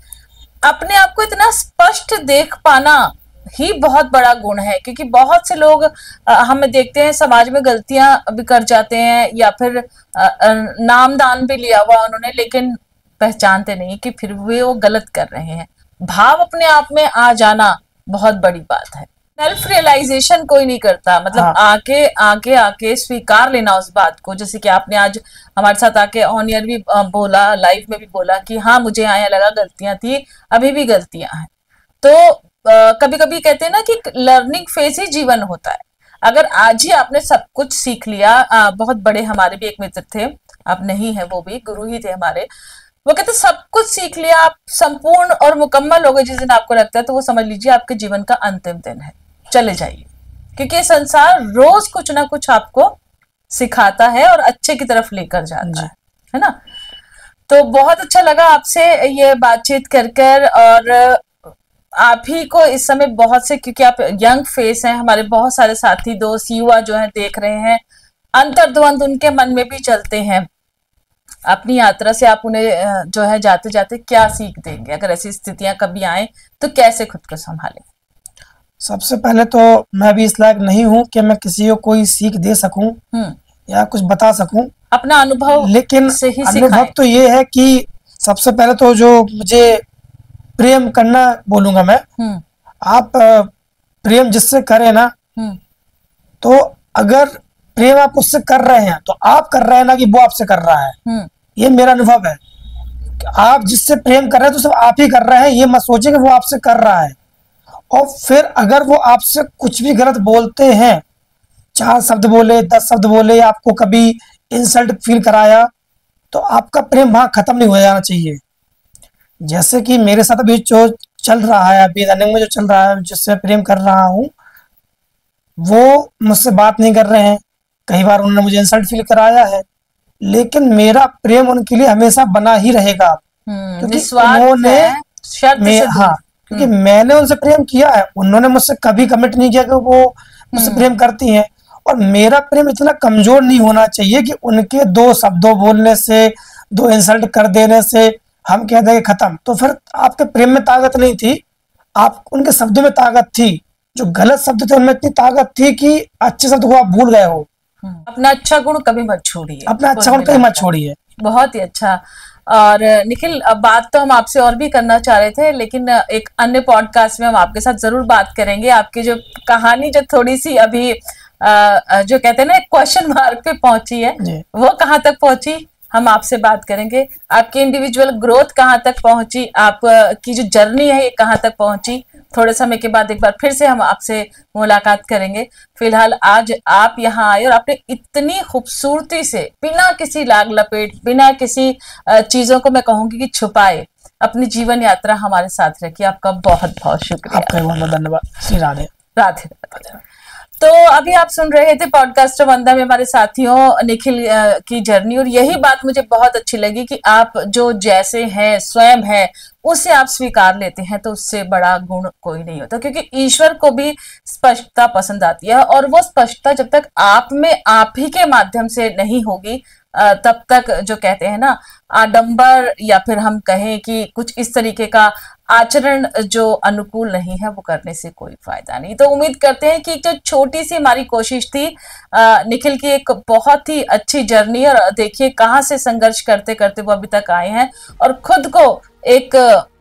Speaker 2: अपने आप को इतना स्पष्ट देख पाना ही बहुत बड़ा गुण है, क्योंकि बहुत से लोग हम देखते हैं समाज में गलतियां भी कर जाते हैं, या फिर नामदान भी लिया हुआ उन्होंने, लेकिन पहचानते नहीं कि फिर वो गलत कर रहे हैं। भाव अपने आप में आ जाना बहुत बड़ी बात है। सेल्फ रियलाइजेशन कोई नहीं करता, मतलब हाँ। आके स्वीकार लेना उस बात को, जैसे कि आपने आज हमारे साथ आके ऑन ईयर भी बोला, लाइव में भी बोला कि हाँ मुझे आया लगा गलतियां थी, अभी भी गलतियां हैं। तो कभी कभी कहते हैं ना कि लर्निंग फेज ही जीवन होता है। अगर आज ही आपने सब कुछ सीख लिया, बहुत बड़े हमारे भी एक मित्र थे, अब नहीं है, वो भी गुरु ही थे हमारे, वो कहते सब कुछ सीख लिया, आप संपूर्ण और मुकम्मल हो गए जिस दिन आपको लगता है, तो वो समझ लीजिए आपके जीवन का अंतिम दिन है, चले जाइए, क्योंकि संसार रोज कुछ ना कुछ आपको सिखाता है और अच्छे की तरफ लेकर जाता है ना। तो बहुत अच्छा लगा आपसे ये बातचीत कर और आप ही को इस समय बहुत से, क्योंकि आप यंग फेस हैं, हमारे बहुत सारे साथी दोस्त युवा जो हैं देख रहे हैं, अंतर्द्वंद उनके मन में भी चलते हैं। अपनी यात्रा से आप उन्हें जो है जाते जाते क्या सीख देंगे, अगर ऐसी स्थितियां कभी आए तो कैसे खुद को संभालें?
Speaker 1: सबसे पहले तो मैं भी इस लायक नहीं हूँ कि मैं किसी को कोई सीख दे सकूं या कुछ बता सकूं, अपना अनुभव लेकिन से ही अनुभव तो ये है कि सबसे पहले तो जो मुझे प्रेम करना बोलूंगा मैं, आप प्रेम जिससे करें ना, तो अगर प्रेम आप उससे कर रहे हैं तो आप कर रहे हैं ना कि वो आपसे कर रहा है। ये मेरा अनुभव है। आप जिससे प्रेम कर रहे हैं तो सिर्फ आप ही कर रहे हैं, ये मत सोचिए कि वो आपसे कर रहा है। और फिर अगर वो आपसे कुछ भी गलत बोलते हैं, 4 शब्द बोले, 10 शब्द बोले, आपको कभी इंसल्ट फील कराया, तो आपका प्रेम वहां खत्म नहीं हो जाना चाहिए। जैसे कि मेरे साथ अभी जो चल रहा है, अभी रनिंग में जो चल रहा है, जिससे प्रेम कर रहा हूँ, वो मुझसे बात नहीं कर रहे हैं, कई बार उन्होंने मुझे इंसल्ट फील कराया है, लेकिन मेरा प्रेम उनके लिए हमेशा बना ही रहेगा, क्योंकि उन्होंने क्योंकि मैंने उनसे प्रेम किया है, उन्होंने मुझसे कभी कमिट नहीं किया कि वो मुझसे प्रेम करती हैं। और मेरा प्रेम इतना कमजोर नहीं होना चाहिए कि उनके 2 शब्दों बोलने से, 2 इंसल्ट कर देने से हम कह देंगे खत्म। तो फिर आपके प्रेम में ताकत नहीं थी, आप उनके शब्दों में ताकत थी। जो गलत शब्द थे उनमें इतनी ताकत थी कि अच्छे शब्द को आप भूल गए हो।
Speaker 2: अपना अच्छा गुण कभी मत छोड़िए,
Speaker 1: अपना अच्छा गुण कभी मत छोड़िए।
Speaker 2: बहुत ही अच्छा। और निखिल, अब बात तो हम आपसे और भी करना चाह रहे थे, लेकिन एक अन्य पॉडकास्ट में हम आपके साथ जरूर बात करेंगे। आपकी जो कहानी जो थोड़ी सी अभी जो कहते हैं ना क्वेश्चन मार्क पे पहुंची है, वो कहाँ तक पहुंची हम आपसे बात करेंगे। आपकी इंडिविजुअल ग्रोथ कहाँ तक पहुंची, आपकी जो जर्नी है ये कहाँ तक पहुंची, थोड़े समय के बाद एक बार फिर से हम आपसे मुलाकात करेंगे। फिलहाल आज आप यहाँ आए और आपने इतनी खूबसूरती से, बिना किसी लाग लपेट, बिना किसी चीजों को मैं कहूंगी कि छुपाए, अपनी जीवन यात्रा हमारे साथ रखी। आपका बहुत बहुत शुक्रिया।
Speaker 1: आपका बहुत बहुत धन्यवाद। श्री राधे
Speaker 2: राधे राधे। तो अभी आप सुन रहे थे पॉडकास्टर वंदा में हमारे साथियों निखिल की जर्नी, और यही बात मुझे बहुत अच्छी लगी कि आप जो जैसे हैं स्वयं हैं उसे आप स्वीकार लेते हैं, तो उससे बड़ा गुण कोई नहीं होता। क्योंकि ईश्वर को भी स्पष्टता पसंद आती है, और वो स्पष्टता जब तक आप में आप ही के माध्यम से नहीं होगी तब तक जो कहते हैं ना आडंबर, या फिर हम कहें कि कुछ इस तरीके का आचरण जो अनुकूल नहीं है, वो करने से कोई फायदा नहीं। तो उम्मीद करते हैं कि जो छोटी सी हमारी कोशिश थी, निखिल की एक बहुत ही अच्छी जर्नी, और देखिए कहाँ से संघर्ष करते करते वो अभी तक आए हैं और खुद को एक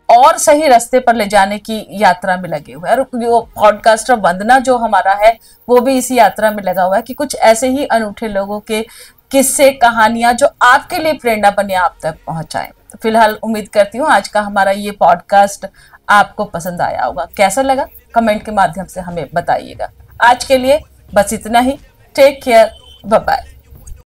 Speaker 2: और सही रास्ते पर ले जाने की यात्रा में लगे हुए हैं। और वो पॉडकास्टर वंदना जो हमारा है वो भी इसी यात्रा में लगा हुआ है कि कुछ ऐसे ही अनूठे लोगों के किस्से, कहानियां जो आपके लिए प्रेरणा बने आप तक पहुंचाएं। तो फिलहाल उम्मीद करती हूँ आज का हमारा ये पॉडकास्ट आपको पसंद आया होगा। कैसा लगा कमेंट के माध्यम से हमें बताइएगा। आज के लिए बस इतना ही। Take care, bye bye.